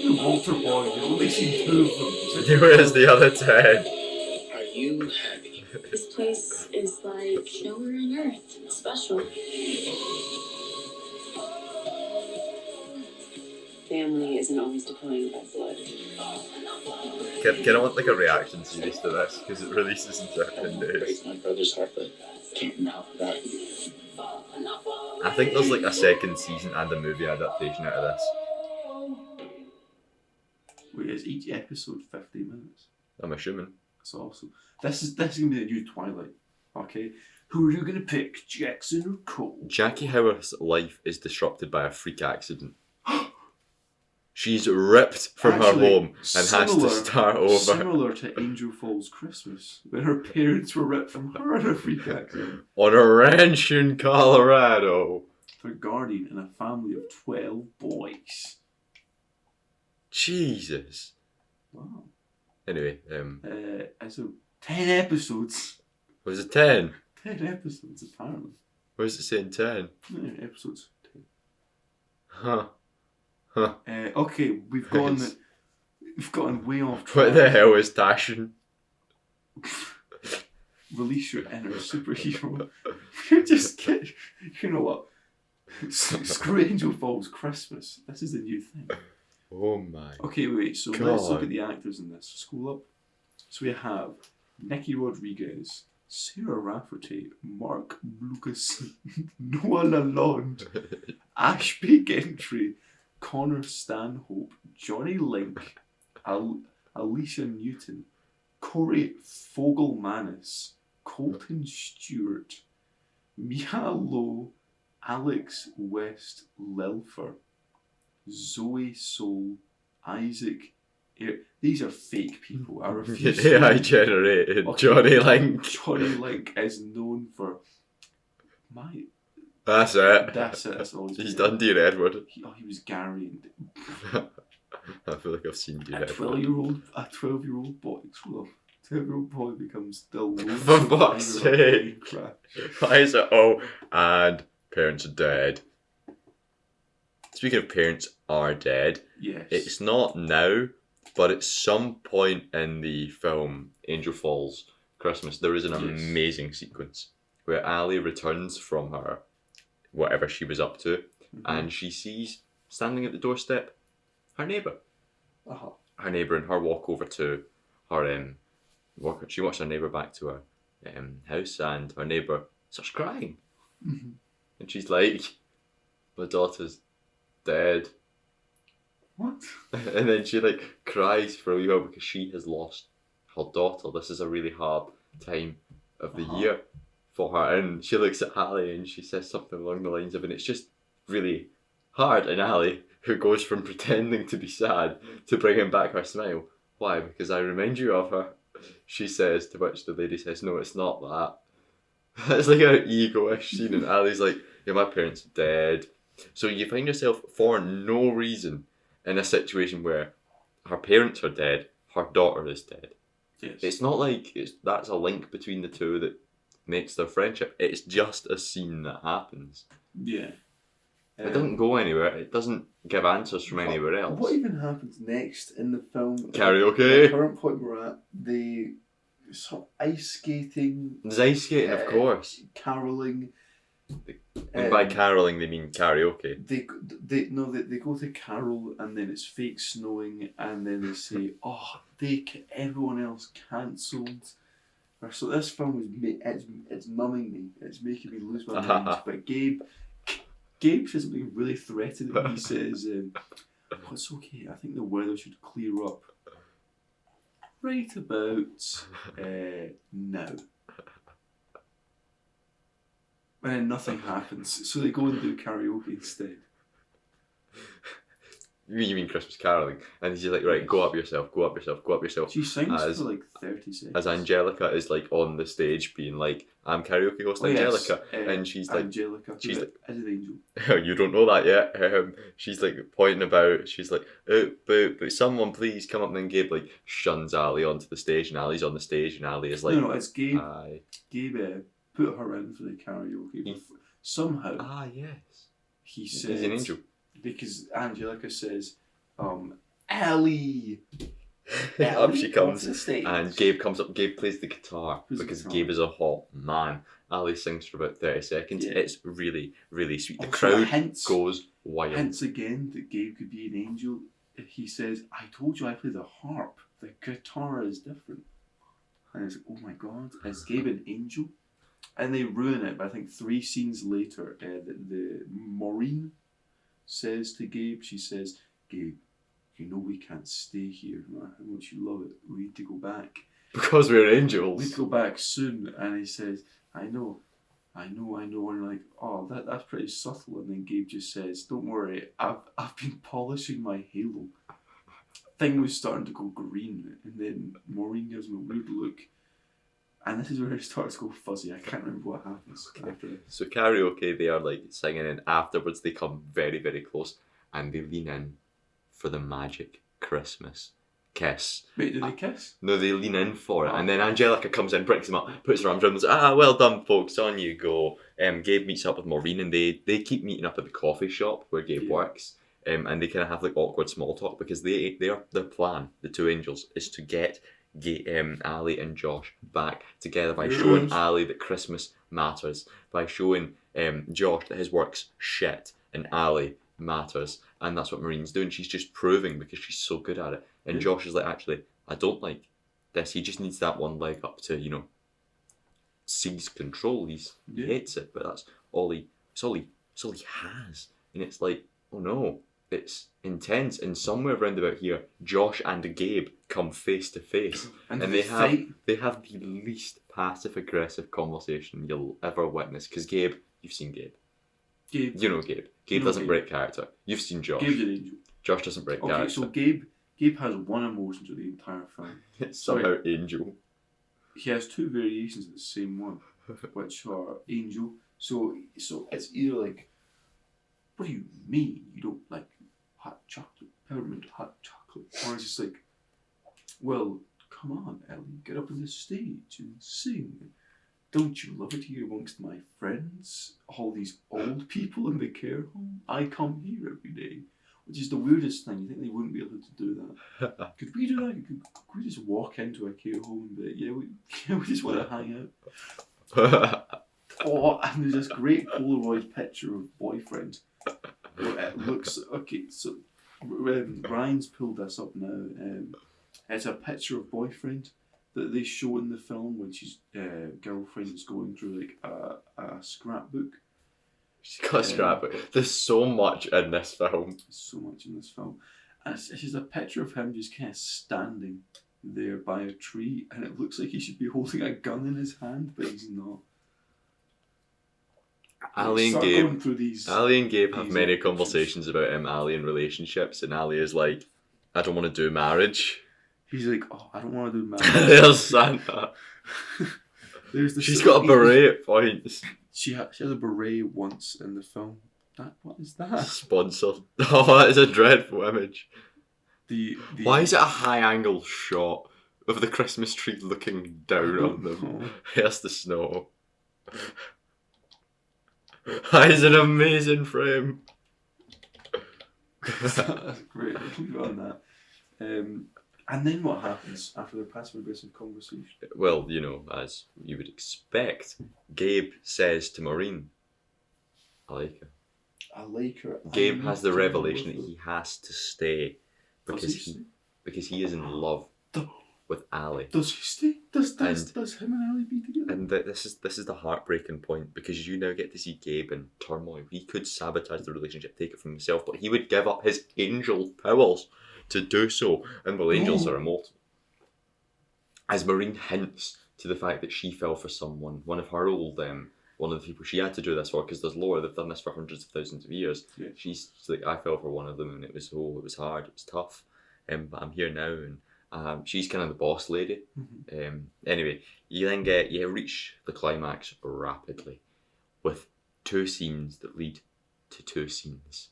The Walter boys, you've only seen 2 of them. Where's the other 10? Are you happy? This place is like nowhere on earth. It's special. Family isn't always defined by blood. Can I want like a reaction series to this? Because it releases in certain days. Breaks my brother's heart, but can't know about you. I think there's like a second season and a movie adaptation out of this. Wait, is each episode 50 minutes? I'm assuming. That's awesome. This is gonna be the new Twilight. Okay, who are you gonna pick, Jackson or Cole? Jackie Howard's life is disrupted by a freak accident. She's ripped from her Actually, home and has to start over. Similar to Angel Falls Christmas, where her parents were ripped from her in a freak accident. On a ranch in Colorado. Her guardian and a family of 12 boys. Jesus. Wow. Anyway, So 10 episodes. was it 10? 10 episodes apparently. Where's it saying 10? Yeah, episodes 10. Huh. Okay, we've gone way off track. What the hell is Tashin? Release your inner superhero. You just get, you know what? Screw Angel Falls Christmas. This is the new thing. Oh my. Okay, wait, so God. let's look at the actors in this. Scroll up. So we have Nikki Rodriguez, Sarah Rafferty, Mark Lucas, Noah Lalonde, Ashby Gentry, Connor Stanhope, Johnny Link, Alicia Newton, Corey Fogelmanis, Colton Stewart, Mia Lowe, Alex West Lilfer, Zoe Soul, Isaac. These are fake people. I refuse. AI generated. Okay. Johnny Link. Johnny Link is known for That's it. That's it. That's all He's done Dear Edward. He was Gary and I feel like I've seen Dear a Edward. 12-year-old boy. 12-year-old boy becomes the For fuck's sake. Why is it? Oh, and parents are dead. Speaking of parents are dead, Yes. it's not now, but at some point in the film Angel Falls Christmas, there is an amazing sequence where Ali returns from her whatever she was up to, and she sees standing at the doorstep her neighbour. Uh-huh. Her neighbour, and her walk over to her she walks her neighbour back to her house, and her neighbour starts crying. Mm-hmm. And she's like, my daughter's dead. What? And then she like cries for a wee while because she has lost her daughter. This is a really hard time of the year for her. And she looks at Ali and she says something along the lines of, and it's just really hard. And Ali, who goes from pretending to be sad to bringing back her smile. Why? Because I remind you of her. She says, to which the lady says, no, it's not that. It's like an ego-ish scene, and Ali's like, yeah, my parents are dead. So you find yourself, for no reason, in a situation where her parents are dead, her daughter is dead. Yes. It's not like that's a link between the two that makes their friendship. It's just a scene that happens. Yeah. It doesn't go anywhere. It doesn't give answers from anywhere else. What even happens next in the film? Karaoke. The current point we're at, the sort of ice skating. There's ice skating, of course. Caroling. And by caroling, they mean karaoke. They go to carol, and then it's fake snowing, and then they say, "Oh, everyone else cancelled." So this film is it's numbing me. It's making me lose my mind. But Gabe says something really threatening. He says, "Oh, it's okay. I think the weather should clear up right about now." And then nothing happens, so they go and do karaoke instead. You mean Christmas caroling? And he's like, right, go up yourself, go up yourself, go up yourself. She sings as, for like 30 seconds. As Angelica is like on the stage being like, I'm karaoke host Angelica. And she's like, Angelica, she's like, as an angel. You don't know that yet. She's like pointing about, she's like, oh, but someone please come up. And then Gabe like shuns Ali onto the stage, and Ali's on the stage, and Ali is like, no, it's Gabe. Gabe put her in for the karaoke. Somehow, yes. He said, he's an angel. Because Angelica says, Ali. Up she comes, and Gabe comes up. Gabe plays the guitar because Gabe is a hot man. Ali sings for about 30 seconds. Yeah. It's really, really sweet. The crowd goes wild. Hence again that Gabe could be an angel. He says, I told you I play the harp. The guitar is different. And it's like, oh my god, is Gabe an angel? And they ruin it, but I think 3 scenes later, the Maureen says to Gabe, she says, Gabe, you know we can't stay here, no matter how much you love it. We need to go back. Because we're angels. We need to go back soon. And he says, I know. And you're like, oh, that's pretty subtle. And then Gabe just says, don't worry, I've been polishing my halo. Thing was starting to go green, and then Maureen gives him a weird look. And this is where it starts to go fuzzy. I can't remember what happens after this. So karaoke, they are like singing, and afterwards they come very, very close, and they lean in for the magic Christmas kiss. Wait, do they kiss? No, they lean in for it, and then Angelica comes in, brings him up, puts her arms around them, and says, well done folks, on you go. Gabe meets up with Maureen, and they keep meeting up at the coffee shop where Gabe works, and they kind of have like awkward small talk, because their plan, the 2 angels, is to get Ali and Josh back together by showing Ali that Christmas matters, by showing Josh that his work's shit and Ali matters, and that's what Maureen's doing. She's just proving because she's so good at it. And Josh is like, actually, I don't like this. He just needs that one leg up to, seize control. He hates it, but that's all he has. And it's like, oh no, it's intense. And somewhere around about here, Josh and Gabe come face to face, and they have the least passive aggressive conversation you'll ever witness. Because Gabe, you've seen Gabe. You know Gabe. Gabe doesn't break character. You've seen Josh. Gabe's an angel. Josh doesn't break character. Okay, so Gabe has one emotion through the entire film. It's somehow angel. He has 2 variations of the same one, which are angel. So it's either like, what do you mean you don't like hot chocolate, peppermint hot chocolate? Or it's just like, well, come on, Ellie, get up on the stage and sing. Don't you love it here amongst my friends? All these old people in the care home? I come here every day. Which is the weirdest thing. You think they wouldn't be able to do that? Could we do that? Could we just walk into a care home and be like, we just want to hang out? And there's this great Polaroid picture of boyfriend. It looks, okay, so Ryan's pulled this up now. It's a picture of boyfriend that they show in the film when his girlfriend is going through like a scrapbook. She's got a scrapbook. There's so much in this film. And it's just a picture of him just kind of standing there by a tree, and it looks like he should be holding a gun in his hand, but he's not. Ali and Gabe have many conversations about Ali and relationships, and Ali is like, I don't want to do marriage. He's like, oh, I don't want to do marriage. There's Santa. She's got a beret at points. She has a beret once in the film. What is that? Sponsored. Oh, that is a dreadful image. Why is it a high angle shot of the Christmas tree looking down on them? Here's the snow. That is an amazing frame. That's great. Leave it on that. And then what happens after the passive aggressive conversation? Well, as you would expect, Gabe says to Maureen, I like her. Gabe has the revelation that he has to stay because he is in love with Ali. Does he stay? Does him and Ali be together? And this is the heartbreaking point, because you now get to see Gabe in turmoil. He could sabotage the relationship, take it from himself, but he would give up his angel powers to do so. And well, angels are immortal. As Maureen hints to the fact that she fell for someone, one of her old one of the people she had to do this for, because there's lore, they've done this for hundreds of thousands of years. Yeah. She's like, I fell for one of them, and it was hard, it was tough, but I'm here now, and she's kind of the boss lady. Anyway, you reach the climax rapidly with 2 scenes that lead to 2 scenes.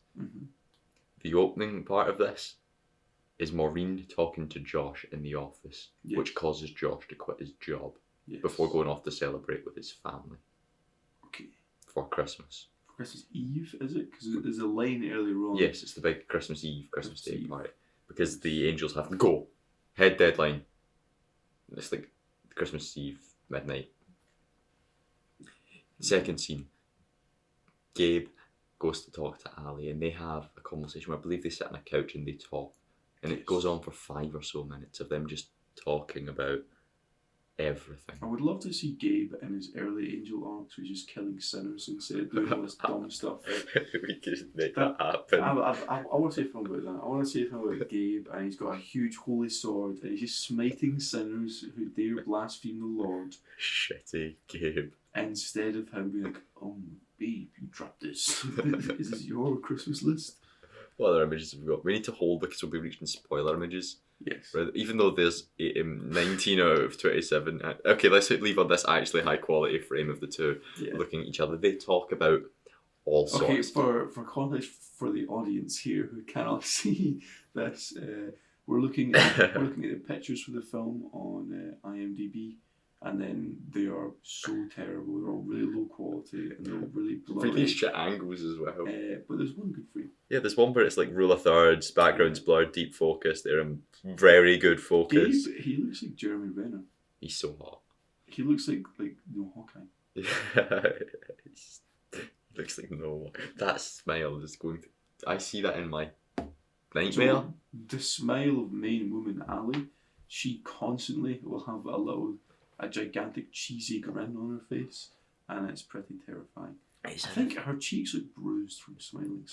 The opening part of this is Maureen talking to Josh in the office, which causes Josh to quit his job before going off to celebrate with his family. Okay. For Christmas. Christmas Eve, is it? Because there's a line earlier on. Yes, it's the big Christmas Eve, Christmas Day party. Because the angels have to go. Head deadline. It's like Christmas Eve, midnight. Second scene. Gabe goes to talk to Ali, and they have a conversation where I believe they sit on a couch and they talk. And it goes on for 5 or so minutes of them just talking about everything. I would love to see Gabe in his early angel arcs, where he's just killing sinners instead of doing all this dumb stuff. We could make that happen. I want to see a film about that. I want to see a film about Gabe, and he's got a huge holy sword, and he's just smiting sinners who dare blaspheme the Lord. Shitty Gabe. Instead of him being like, oh, babe, you dropped this. Is this your Christmas list? What other images have we got? We need to hold because we'll be reaching spoiler images. Yes. Right? Even though there's 19 out of 27. Okay, let's leave on this actually high quality frame of the two looking at each other. They talk about all sorts. Okay, for context for the audience here who cannot see this, we're looking at the pictures for the film on IMDb. And then they are so terrible. They're all really low quality and they're really blurry. Really shit angles as well. But there's one good frame. Yeah, there's one where it's like rule of thirds, background's blurred, deep focus. They're in very good focus. Gabe, he looks like Jeremy Renner. He's so hot. He looks like Hawkeye. Yeah, he looks like no one. That smile is going to... I see that in my nightmare. So, the smile of main woman Ali, she constantly will have a gigantic cheesy grin on her face, and it's pretty terrifying. I think her cheeks look bruised from smiling.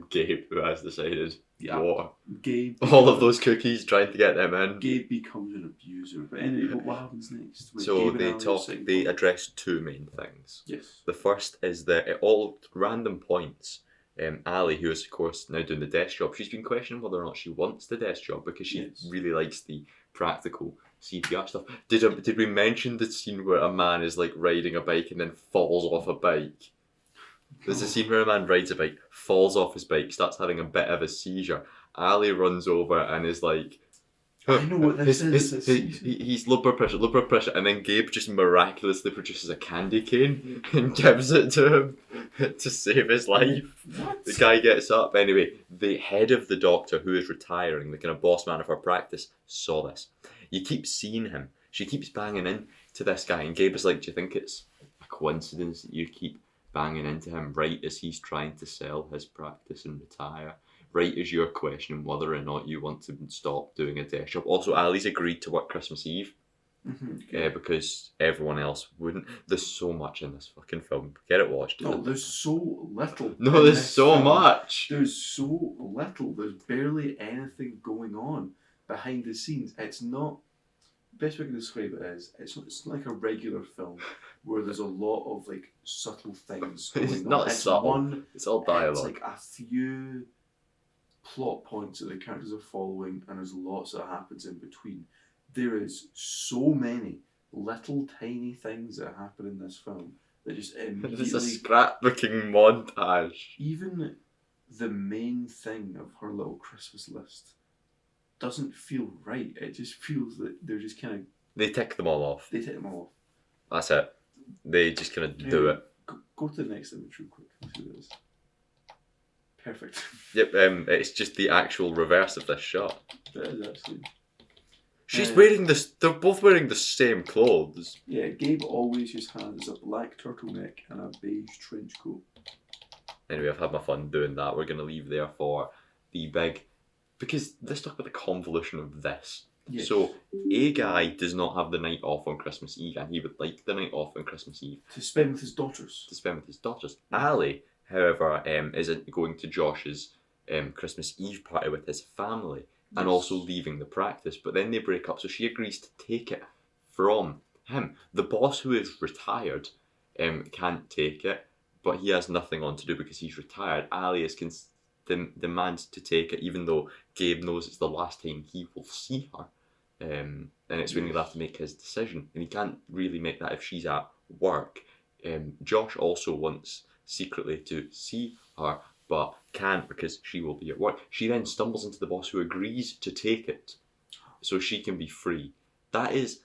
Gabe, who has decided what? Gabe. All of those cookies trying to get them in. Gabe becomes an abuser. But anyway, what happens next? So they address 2 main things. Yes. The first is that at all random points, Ali, who is of course now doing the desk job, she's been questioning whether or not she wants the desk job because she really likes the practical CPR stuff. Did we mention the scene where a man is like riding a bike and then falls off a bike? There's a scene where a man rides a bike, falls off his bike, starts having a bit of a seizure. Ali runs over and is like, I know what this is. He's low blood pressure, and then Gabe just miraculously produces a candy cane and gives it to him to save his life. What? The guy gets up. Anyway, the head of the doctor, who is retiring, the kind of boss man of her practice, saw this. You keep seeing him. She keeps banging into this guy, and Gabe is like, do you think it's a coincidence that you keep banging into him right as he's trying to sell his practice and retire? Right as you're questioning whether or not you want to stop doing a desk job. Also, Ali's agreed to work Christmas Eve because everyone else wouldn't. There's so much in this fucking film. Get it watched. No, there's so little. No, there's so much. There's so little. There's barely anything going on behind the scenes. It's not... Best way to describe it is, it's not like a regular film where there's a lot of like subtle things going on. It's not subtle. It's all dialogue. It's like a few plot points that the characters are following, and there's lots that happens in between. There is so many little tiny things that happen in this film that just immediately... There's a scrapbooking montage. Even the main thing of her little Christmas list doesn't feel right. It just feels that they're just kind of... They tick them all off. They take them all off. That's it. They just kind of do it. Go to the next image real quick. Let's see what it is. Perfect. Yep, it's just the actual reverse of this shot. That is actually... She's wearing this... They're both wearing the same clothes. Yeah, Gabe always just has a black turtleneck and a beige trench coat. Anyway, I've had my fun doing that. We're going to leave there for the big... Because let's talk about the convolution of this. Yes. So, a guy does not have the night off on Christmas Eve, and he would like the night off on Christmas Eve. To spend with his daughters. Ali, however, isn't going to Josh's Christmas Eve party with his family, and also leaving the practice. But then they break up, so she agrees to take it from him. The boss who is retired can't take it, but he has nothing on to do because he's retired. Ali is demands to take it, even though Gabe knows it's the last time he will see her. And it's when he'll have to make his decision. And he can't really make that if she's at work. Josh also wants secretly to see her, but can't because she will be at work. She then stumbles into the boss who agrees to take it so she can be free. That is,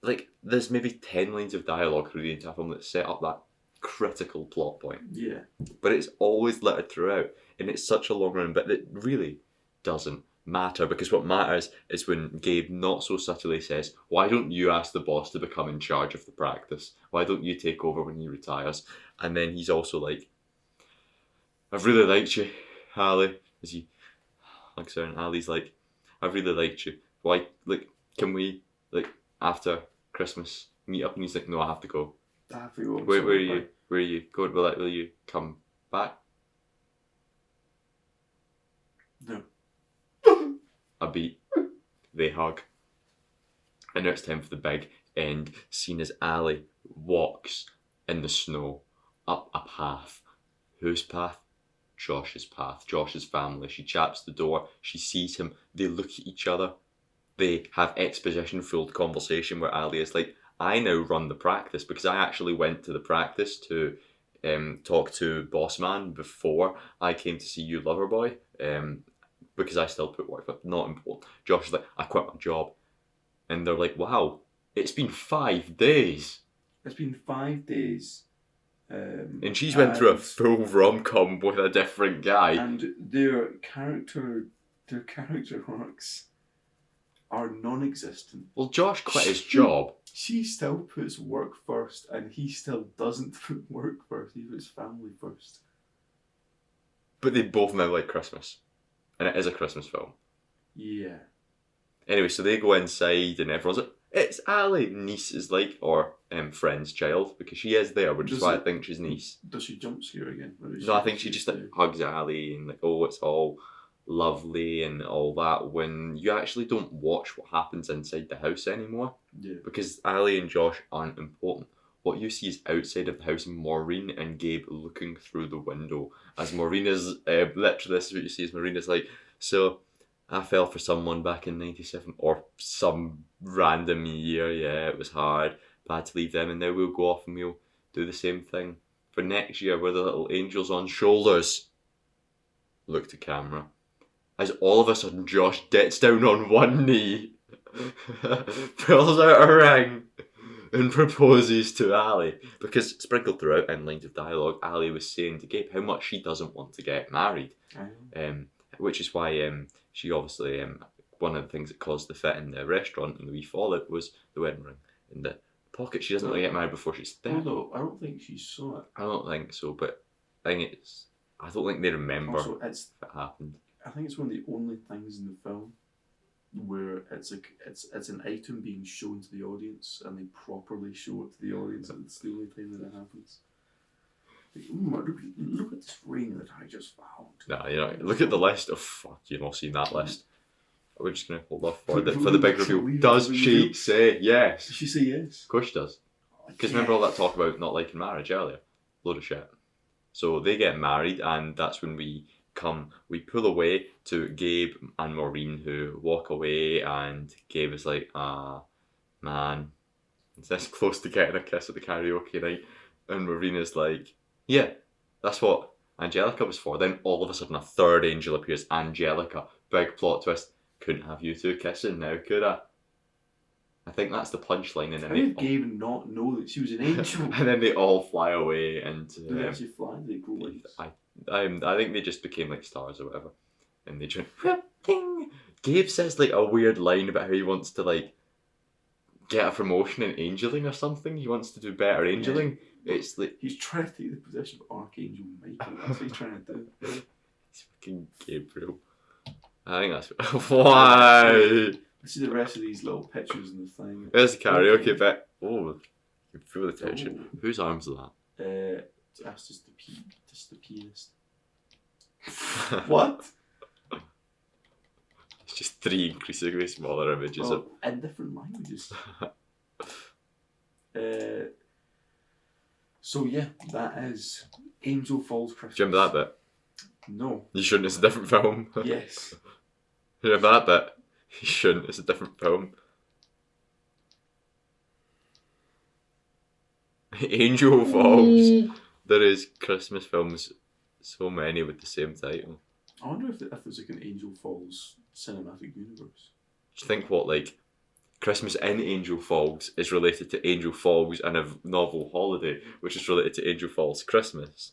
like, there's maybe 10 lines of dialogue through the entire film that set up that critical plot point. Yeah. But it's always littered throughout, and it's such a long run, but it really doesn't matter, because what matters is when Gabe not so subtly says, why don't you ask the boss to become in charge of the practice? Why don't you take over when he retires? And then he's also like, I've really liked you, Ali. As he hugs her, and Ali's like, I've really liked you. Why, like, can we, like, after Christmas meet up? And he's like, no, I have to go. I have to go. Where are you? Where are you going? Will you come back? No. A beat. They hug. And now it's time for the big end scene as Ali walks in the snow up a path. Whose path? Josh's path. Josh's family. She chaps the door. She sees him. They look at each other. They have exposition-filled conversation where Ali is like, I now run the practice because I actually went to the practice to talk to Boss Man before I came to see you, Loverboy. Because I still put work, but not important. Josh is like, I quit my job. And they're like, wow, it's been 5 days. It's been 5 days. And she's went through a full rom-com with a different guy. And their character arcs are non-existent. Well, Josh quit his job. She still puts work first, and he still doesn't put work first. He puts family first. But they both now like Christmas. And it is a Christmas film. Yeah. Anyway, so they go inside and everyone's like, it's Ali. Niece is like, or friend's child, because she is there, which is why I think she's niece. Does she jump scare again? No, I think she just like hugs Ali and like, oh, it's all lovely and all that, when you actually don't watch what happens inside the house anymore. Yeah. Because Ali and Josh aren't important. What you see is outside of the house, Maureen and Gabe looking through the window. As Maureen is, literally this is what you see, is Maureen is like, so I fell for someone back in 97, or some random year, yeah, it was hard, but I had to leave them, and now we'll go off and we'll do the same thing for next year. We're the little angels on shoulders. Look to camera. As all of a sudden Josh gets down on one knee, pulls out a ring, and proposes to Ali. Because sprinkled throughout in lines of dialogue, Ali was saying to Gabe how much she doesn't want to get married. Which is why she obviously, one of the things that caused the fit in the restaurant and the wee fallout was the wedding ring in the pocket. She doesn't want to get married before she's 30. No, I don't think she saw it. I don't think so, but I don't think they remember Also, if it happened. I think it's one of the only things in the film where it's an item being shown to the audience, and they properly show it to the audience, and it's the only time that it happens. Like, look at this ring that I just found. Nah, you know, look at the list. Oh fuck, you've not seen that list. We're just gonna hold off for the big reveal. Does she say yes? Does she say yes? Of course she does. Because remember all that talk about not liking marriage earlier? Load of shit. So they get married, and that's when we pull away to Gabe and Maureen, who walk away, and Gabe is like, man, it's this close to getting a kiss at the karaoke night. And Maureen is like, yeah, that's what Angelica was for. Then all of a sudden a third angel appears, Angelica. Big plot twist. Couldn't have you two kissing now, could I? I think that's the punchline. And then How did Gabe not know that she was an angel? and then they all fly away. And Did they actually fly? Did they grow wings? I think they just became like stars or whatever. And they just ding. Gabe says like a weird line about how he wants to like get a promotion in angeling or something. He wants to do better angeling. Yeah. It's like he's trying to take the position of Archangel Michael. That's what he's trying to do. He's fucking Gabriel. I think that's why. Let's see the rest of these little pictures in the thing. There's the karaoke bit. Oh, you feel the tension. Oh. Whose arms are that? That's just the pianist. What? It's just 3 increasingly smaller images of in different languages. So yeah, that is Angel Falls Christmas. Do you remember that bit? No. You shouldn't, it's a different film. Yes. You remember that bit? You shouldn't, it's a different film. Angel Falls. There is Christmas films, so many with the same title. I wonder if there's like an Angel Falls cinematic universe. Do you think what, like, Christmas in Angel Falls is related to Angel Falls and a novel Holiday, which is related to Angel Falls Christmas?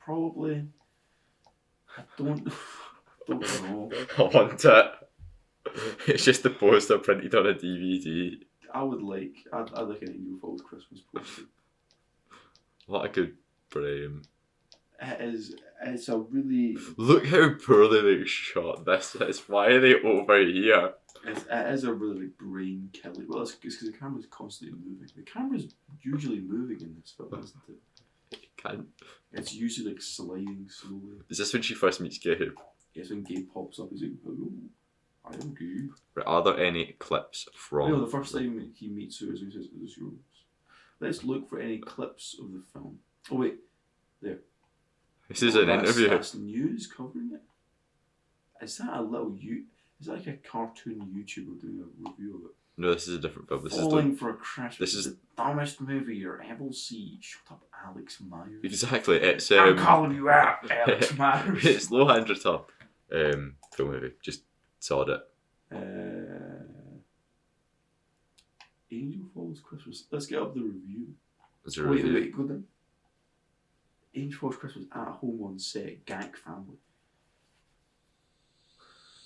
Probably. I don't know. I want it. It's just the poster printed on a DVD. I'd like an Angel Falls Christmas poster. What a good frame. It's a really... Look how poorly they shot this. Why are they over here? It is a really like, brain-killing... Well, it's because the camera's constantly moving. The camera's usually moving in this film, isn't it? It can't. It's usually like sliding slowly. Is this when she first meets Gabe? Yes, when Gabe pops up, he's like, hello, I am Gabe. Right, are there any clips from... No, the first time he meets her is when he says, "It is yours." Let's look for any clips of the film. Oh wait, there. This is an interview. That's news covering it. Is that a little is that like a cartoon YouTuber doing a review of it? No, this is a different film. This Falling is for a Crash. this is- the dumbest movie you'll ever see. Shut up, Alex Myers. exactly. It's I'm calling you out, Alex Myers. it's Low Hundred Top. Film movie. Just saw it. Angel Falls Christmas. Let's get up the review. It's a Wait, review. go down. Angel Falls Christmas at home on set. Gank family.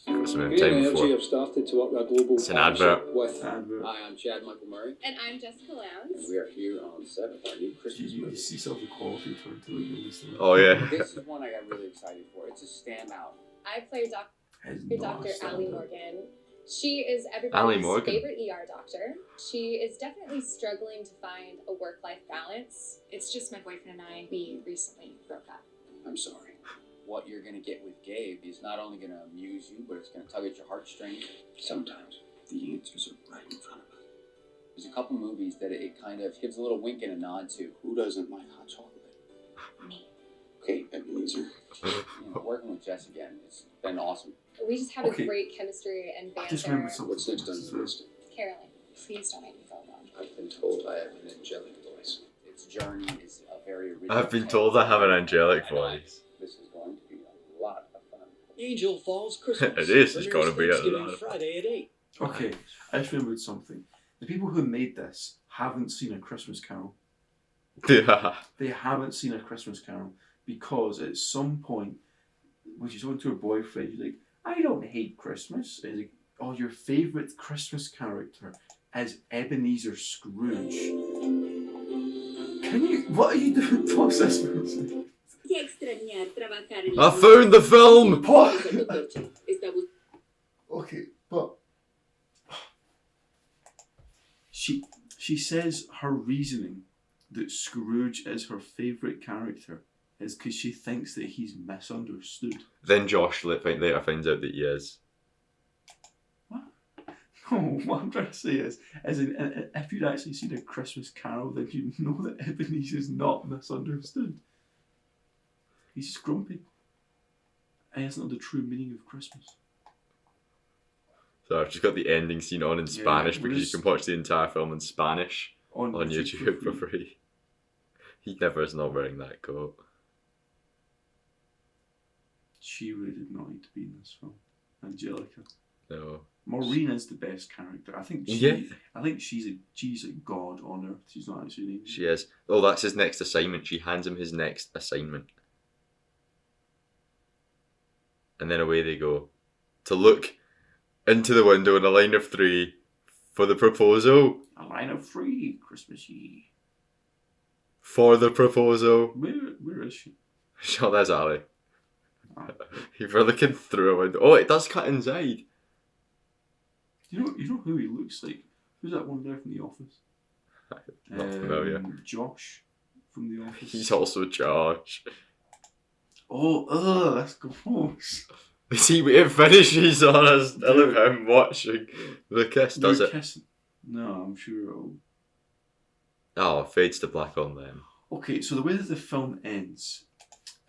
Got some Me time and LG before. have started to work a global It's an partnership advert. with... Advert. Hi, I'm Chad Michael Murray, And I'm Jessica Lowndes. and we are here on set of our new Christmas You movie. see some of the quality turn to like at least. Oh yeah. This is one I got really excited for. It's a standout. I play It's Dr. not a Dr. Allie standard. Morgan. She is Allie everybody's Morgan. favorite ER doctor. She is definitely struggling to find a work-life balance. It's just my boyfriend and I, we recently broke up. I'm sorry. What you're gonna get with Gabe is not only gonna amuse you, but it's gonna tug at your heartstrings. Sometimes the answers are right in front of us. There's a couple movies that it kind of gives a little wink and a nod to. Who doesn't like hot chocolate? Me. Okay, Ebenezer. Working with Jess again, it's been awesome. We just have Okay. a great chemistry and I just banter. remember something. What's next on the list? Carolyn, please don't make me go alone. I've been told I have an angelic voice. Its journey is a very original. I've been told I have an angelic voice. This is going to be a lot of fun. Angel Falls Christmas. It is, it's Premieres gotta be a Thanksgiving lot of fun. Friday at 8. Okay, I just remembered something. The people who made this haven't seen A Christmas Carol. Yeah. They haven't seen A Christmas Carol because at some point, when she's talking to her boyfriend, she's like, I don't hate Christmas. And he's like, oh, your favourite Christmas character is Ebenezer Scrooge. Can you, what are you doing to us this music? I found the film! What? Okay, but she says her reasoning that Scrooge is her favourite character is because she thinks that he's misunderstood. Then Josh later finds out that he is. No, what I'm trying to say is if you'd actually seen A Christmas Carol, then you'd know that Ebenezer's not misunderstood. He's just grumpy. And that's not the true meaning of Christmas. So I've just got the ending scene on in Spanish because you whereas- can watch the entire film in Spanish on YouTube for free. He never is not wearing that coat. She really did not need to be in this film. Angelica. No. Maureen is the best character. I think Yeah. she's a god on earth. She's not actually an angel. She is. Oh, that's his next assignment. She hands him his next assignment. And then away they go. To look into the window in a line of 3 for the proposal. A line of 3, Christmas Eve. For the proposal. Where is she? Oh, there's Ali. Oh. If you're looking through a window. Oh, it does cut inside. You know who he looks like? Who's that one guy from The Office? Not familiar. Josh from The Office. He's also Josh. Oh, that's gross. See, it finishes on us still of him watching the kiss, does They're it? kissing. No, I'm sure it'll... Oh, fades to black on them. Okay, so the way that the film ends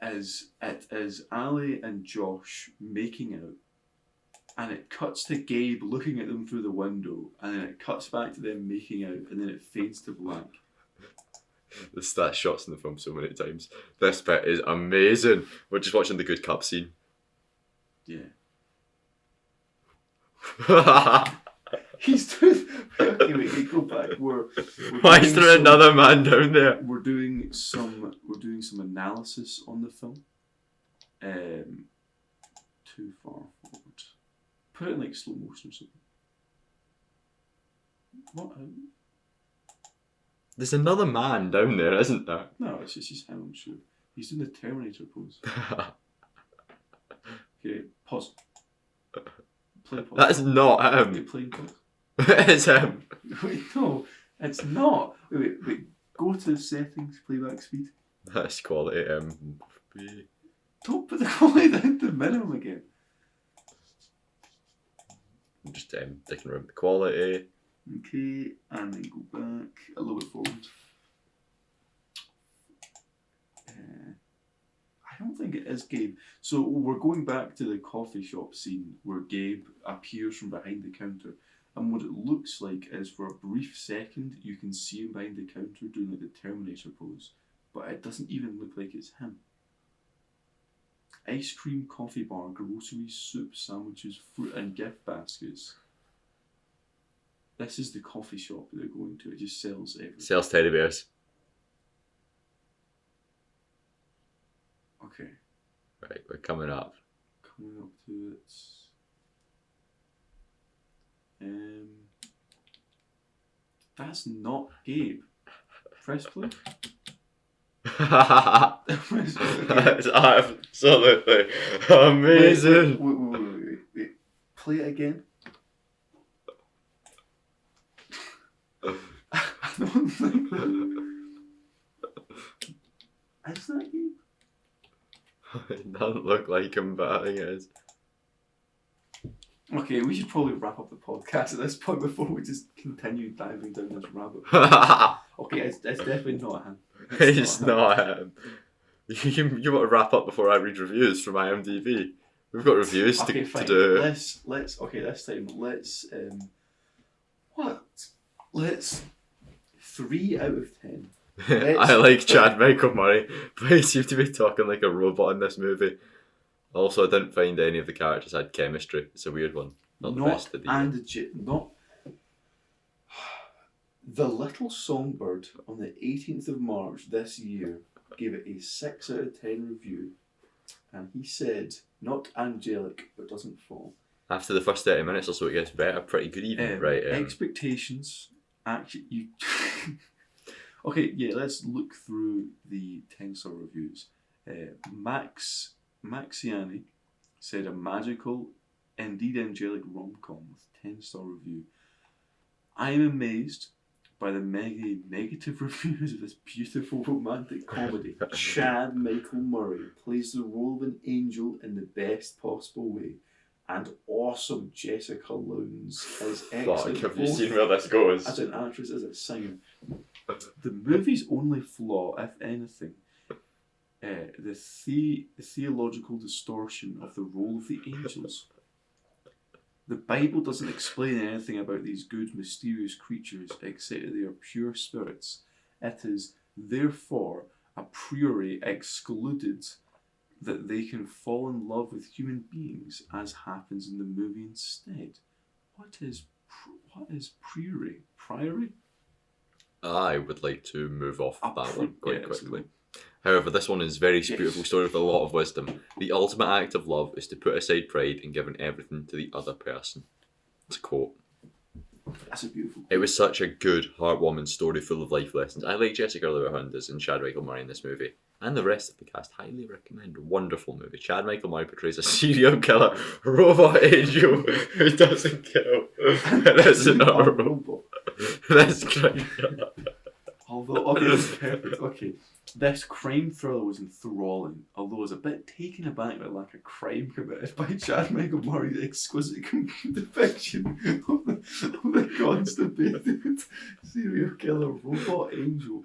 is it is Ali and Josh making out, and it cuts to Gabe looking at them through the window, and then it cuts back to them making out, and then it fades to black. That shot's in the film so many times. This bit is amazing. We're just watching the good cup scene. Yeah. He's doing... Okay, wait, go back. We're Why doing is there some- another man down there? We're doing some analysis on the film. Too far forward. Put it in like slow motion or something. What? There's another man down there, isn't there? No, it's just him, I'm sure. He's doing the Terminator pose. Okay, pause. Play pause. That is not Okay, him. play pause. It's him. Wait, no, it's not. Wait. Go to settings, playback speed. That's quality. Don't put the quality down to minimum again. I'm just taking around the quality. Okay, and then go back a little bit forward. I don't think it is Gabe. So we're going back to the coffee shop scene where Gabe appears from behind the counter. And what it looks like is for a brief second you can see him behind the counter doing like the Terminator pose. But it doesn't even look like it's him. Ice cream, coffee bar, groceries, soup, sandwiches, fruit and gift baskets. This is the coffee shop that they're going to. It just sells everything. Sells teddy bears. Okay. Right, we're coming up. Coming up to it. That's not Gabe. Press play. That's absolutely amazing. Wait. Play it again. I don't think is that Gabe? It doesn't look like him, but I think it is. Okay, we should probably wrap up the podcast at this point before we just continue diving down this rabbit hole. Okay, it's definitely not him. It's not him. You want to wrap up before I read reviews from IMDb? We've got reviews Okay, to fine. do. Let's okay, this time let's 3 out of 10. I like Chad Michael Murray, but he seemed to be talking like a robot in this movie. Also, I didn't find any of the characters had chemistry. It's a weird one. Not the best of the year. Not The Little Songbird on the 18th of March this year gave it a 6 out of 10 review, and he said, not angelic, but doesn't fall. After the first 30 minutes or so, it gets better. Pretty good even, right? Expectations, actually, you... Okay, yeah, let's look through the 10-star reviews. Maxiani said a magical, indeed angelic rom-com with 10-star review. I am amazed by the many negative reviews of this beautiful romantic comedy. Chad Michael Murray plays the role of an angel in the best possible way, and awesome Jessica Lowndes is excellent. Fuck, have you both seen where this goes? as an actress, as a singer. The movie's only flaw, if anything, the theological distortion of the role of the angels. The Bible doesn't explain anything about these good, mysterious creatures except that they are pure spirits. It is, therefore, a priori excluded that they can fall in love with human beings, as happens in the movie instead. What is priori? Priory? I would like to move off that one quite yeah, quickly. However, this one is a very beautiful story with a lot of wisdom. The ultimate act of love is to put aside pride and giving everything to the other person. It's a quote. That's a beautiful. It was such a good, heartwarming story full of life lessons. I like Jessica Lowndes and Chad Michael Murray in this movie. And the rest of the cast. Highly recommend. Wonderful movie. Chad Michael Murray portrays a serial killer robot angel who doesn't kill. That's an horrible. That's great. Although, okay, that's perfect. Okay. This crime thriller was enthralling, although I was a bit taken aback by the lack of crime committed by Chad Michael Murray's exquisite depiction of the constipated serial killer robot angel.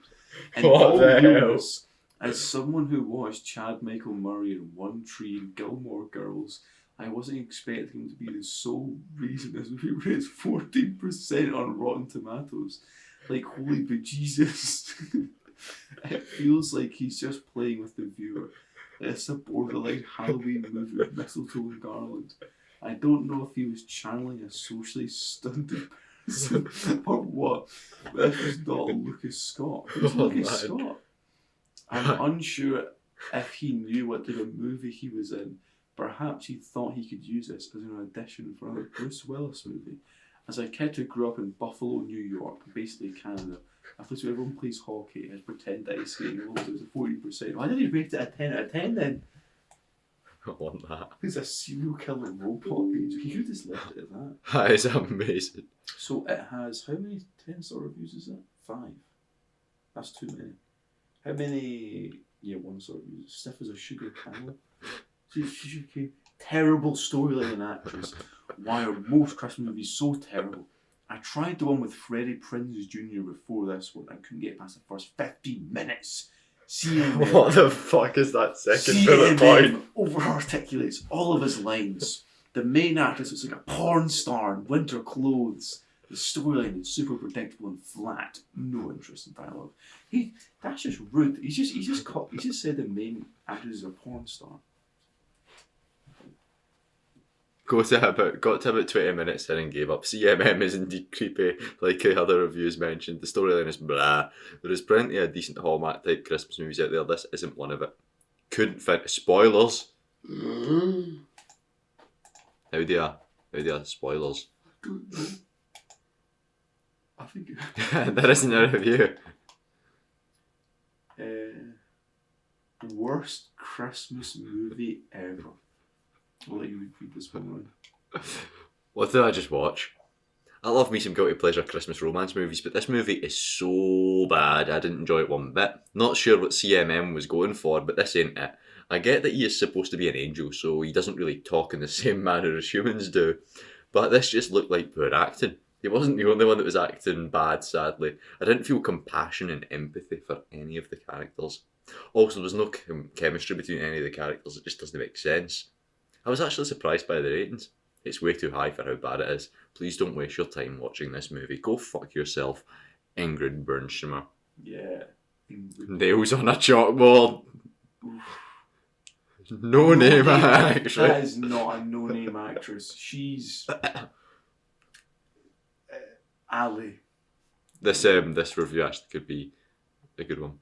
And What all the hell? realness, as someone who watched Chad Michael Murray in One Tree and Gilmore Girls, I wasn't expecting him to be the sole reason this movie raised 14% on Rotten Tomatoes. Like, holy bejesus. It feels like he's just playing with the viewer. It's a borderline Halloween movie with mistletoe and garland. I don't know if he was channeling a socially stunted person or what, but this was not Lucas Scott. Who's Lucas Scott? I'm unsure if he knew what type of movie he was in. Perhaps he thought he could use this as an audition for another Bruce Willis movie. As a kid who grew up in Buffalo, New York, basically Canada, I thought everyone plays hockey and pretend ice skating loads. It was a 40%. Why did he rate it a 10 out of 10 then? I want that. He's a serial killer robot angel. He could have just left it at that. That is amazing. So it has, how many 10-star reviews is it? 5. That's too many. How many, 1-star reviews? Stiff as a sugar camel. Terrible storyline and actress. Why are most Christmas movies so terrible? I tried the one with Freddie Prinze Jr. before this one and couldn't get past the first 15 minutes. CNN, What the fuck is that second bullet point? over-articulates all of his lines. The main actress looks like a porn star in winter clothes. The storyline is super predictable and flat. No interest in dialogue. That's just rude. He just said the main actress is a porn star. Got to about 20 minutes in and gave up. CMM is indeed creepy, like the other reviews mentioned. The storyline is blah. There is plenty of decent Hallmark type Christmas movies out there. This isn't one of it. Couldn't fit. Spoilers. How do you spoilers? I don't know. I think There isn't a review. Worst Christmas movie ever. I'll let you read this one. What did I just watch? I love me some guilty pleasure Christmas romance movies, but this movie is so bad I didn't enjoy it one bit. Not sure what CMM was going for, but this ain't it. I get that he is supposed to be an angel, so he doesn't really talk in the same manner as humans do, but this just looked like poor acting. He wasn't the only one that was acting bad, sadly. I didn't feel compassion and empathy for any of the characters. Also, there's no chemistry between any of the characters, it just doesn't make sense. I was actually surprised by the ratings. It's way too high for how bad it is. Please don't waste your time watching this movie. Go fuck yourself, Ingrid Bernsheimer. Yeah. Nails on a chalkboard. No name actress. That is not a no-name actress. She's Ali. This review actually could be a good one.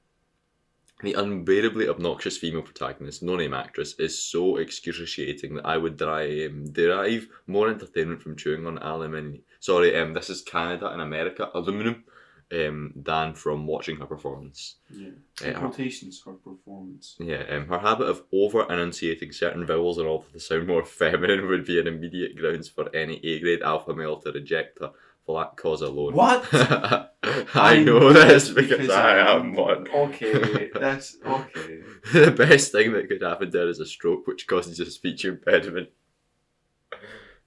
The unbearably obnoxious female protagonist, no-name actress, is so excruciating that I would derive more entertainment from chewing on aluminium. Sorry, this is Canada and America, aluminum, than from watching her performance. Yeah. Quotations, her performance. Yeah, her habit of over-enunciating certain vowels in order to sound more feminine would be an immediate grounds for any A-grade alpha male to reject her for that cause alone. What? I know this because I am one. Okay, that's okay. The best thing that could happen there is a stroke which causes a speech impediment.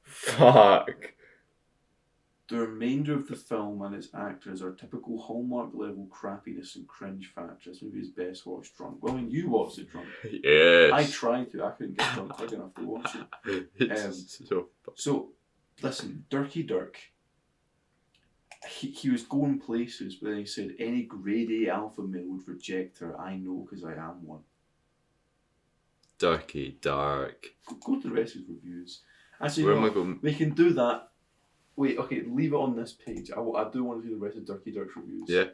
Fuck. The remainder of the film and its actors are typical Hallmark level crappiness and cringe factor. This movie is best watched drunk. Well, I mean, you watched it drunk. Yes. I tried to. I couldn't get drunk quick enough to watch it. So, listen, Dirky Dirk. He was going places, but then he said any grade A alpha male would reject her. I know because I am one. Dirky Dark. Go to the rest of his reviews. Actually, Where am I going? We can do that. Wait, okay, leave it on this page. I do want to do the rest of Dirky Dirk's reviews. Yeah.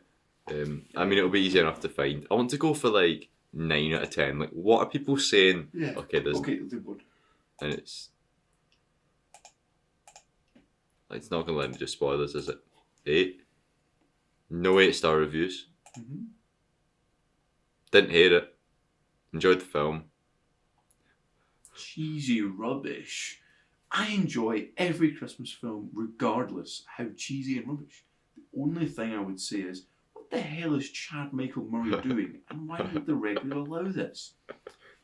I mean, it'll be easy enough to find. I want to go for like 9 out of 10. Like, what are people saying? Yeah. Okay, there's. Okay, do one. And it's not gonna let me do spoilers, is it? 8. No 8-star reviews. Mm-hmm. Didn't hate it. Enjoyed the film. Cheesy rubbish. I enjoy every Christmas film regardless how cheesy and rubbish. The only thing I would say is, what what the hell is Chad Michael Murray doing, and why would the regular allow this?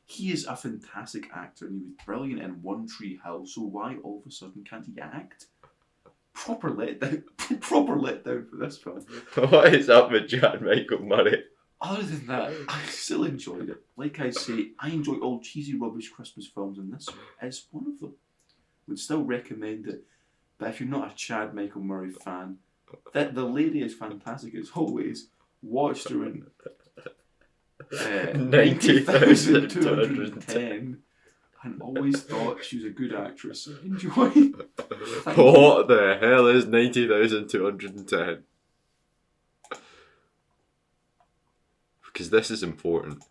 He is a fantastic actor, and he was brilliant in One Tree Hill, so why all of a sudden can't he act? Proper letdown for this film. What is up with Chad Michael Murray? Other than that, I still enjoyed it. Like I say, I enjoy all cheesy rubbish Christmas films, and this is one of them. Would still recommend it, but if you're not a Chad Michael Murray fan, the lady is fantastic as always. Watched her in 90,210 and always thought she was a good actress. Enjoy. What the hell is 90,210? Because this is important.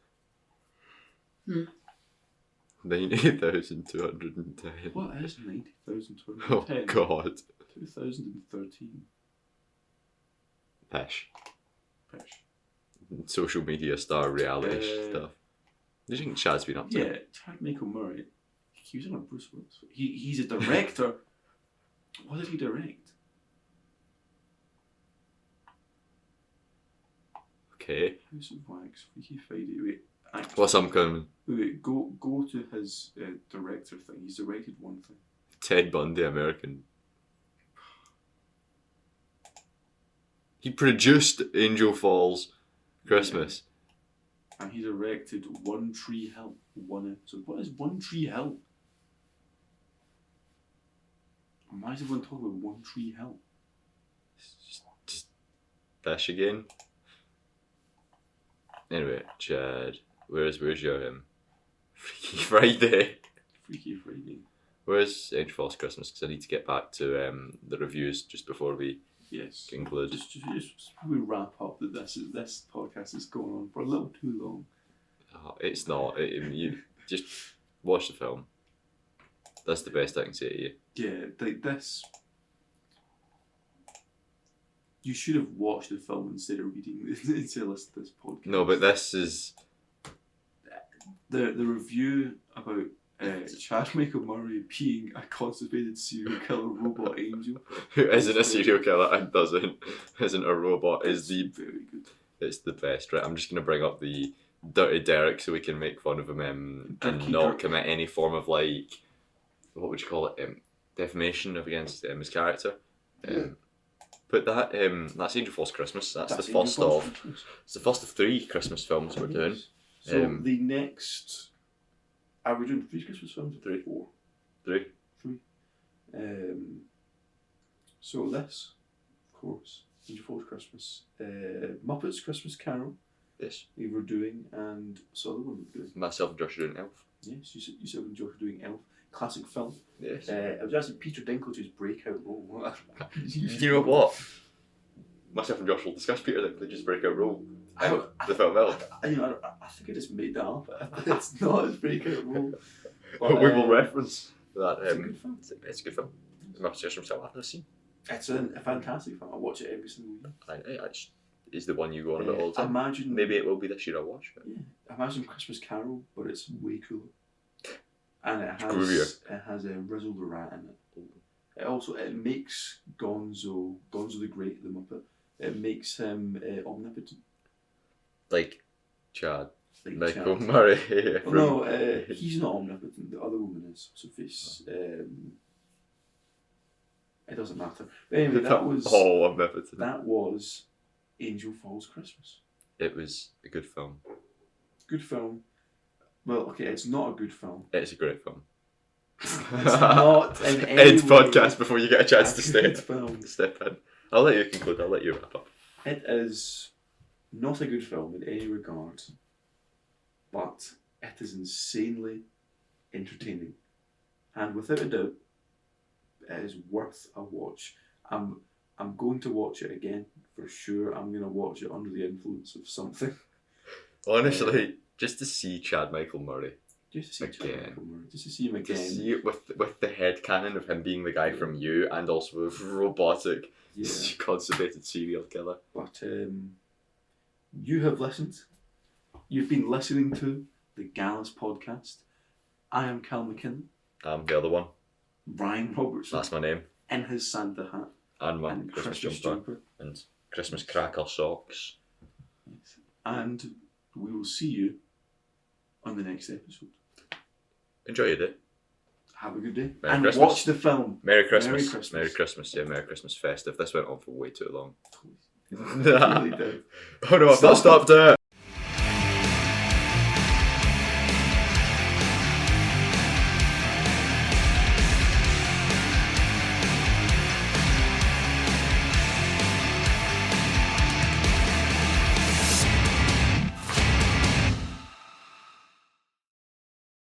90,210. What is 90,210? Oh God. 2013. Pish. Pish. Social media star reality stuff. What do you think Chad's been up to? Yeah, Chad Michael Murray. He was in a Bruce Willis. He's a director. What did he direct? Okay. House of Wax, Freaky Friday. Wait, actually, What's coming? wait, go to his director thing. He's directed one thing. Ted Bundy, American. He produced Angel Falls Christmas. And he directed One Tree Hill. One episode. What is One Tree Hill? Why is everyone talking about One Tree Hill? Just Fish again. Anyway, Chad, where's your Freaky Friday? Freaky Friday. Where's Angel Falls Christmas? Because I need to get back to the reviews just before we Yes. conclude. Just before we wrap up, that this podcast is going on for a little too long. Oh, it's not. You just watch the film. That's the best I can say to you. Yeah, like this. You should have watched the film instead of reading instead of listening to this podcast. No, but this is the review about Chad Michael Murray being a constipated serial killer robot angel. who isn't a serial killer and isn't a robot is the very good. it's the best, right? I'm just gonna bring up the Dirty Derek so we can make fun of him and not commit any form of what would you call it? Defamation against his character. But that's Angel Falls Christmas. That's the first it's the first of 3 Christmas films we're doing. So the next, are we doing 3 Christmas films or 3? 4? 3. 3. So this, of course, Angel Falls Christmas, Muppets Christmas Carol. Yes. We were doing, and so the one we were doing. Myself and Josh are doing Elf. Yes, you said when Josh were doing Elf, classic film. Yes. It was actually Peter Dinklage's breakout role. You know what? Myself and Josh will discuss Peter Dinklage's breakout role. The film Elf. I think I just made that up. It's not his breakout role. But we will reference that. It's a good film. It's a good film. It's my sister himself I've never seen. It's a fantastic film. I watch it every single year. Is the one you go on about all the time. Imagine, maybe it will be this year I'll watch it. Yeah, imagine Christmas Carol, but it's way cooler. And it has a Rizzle the Rat in it. It makes Gonzo the Great, the Muppet. It makes him omnipotent. Like Chad. Like Michael Chad. Murray. Well, no, he's not omnipotent. The other woman is. Sophie's. It doesn't matter. But anyway, that was omnipotent. That was Angel Falls Christmas. It was a good film. Good film. Well, okay, it's not a good film. It's a great film. It's not in any End way podcast before you get a chance to good film. step in. I'll let you conclude. I'll let you wrap up. It is not a good film in any regard, but it is insanely entertaining, and without a doubt, it is worth a watch. I'm going to watch it again for sure. I'm going to watch it under the influence of something. Honestly, just to see Chad Michael Murray. Just to see Chad Michael Murray. Just to see him again. To see it with the headcanon of him being the guy from You and also a robotic, constipated serial killer. But you have listened. You've been listening to the Gallus podcast. I am Calum Mckinlay. I'm the other one. Ryan Robertson. That's my name. In his Santa hat. And my Christmas jumper. And Christmas cracker socks. Yes. And we will see you on the next episode. Enjoy your day. Have a good day. Merry and Christmas. watch the film. Merry Christmas. Merry Christmas. Merry Christmas. Yeah, Merry Christmas festive. This went on for way too long. Really did. Oh no, I've not stopped it.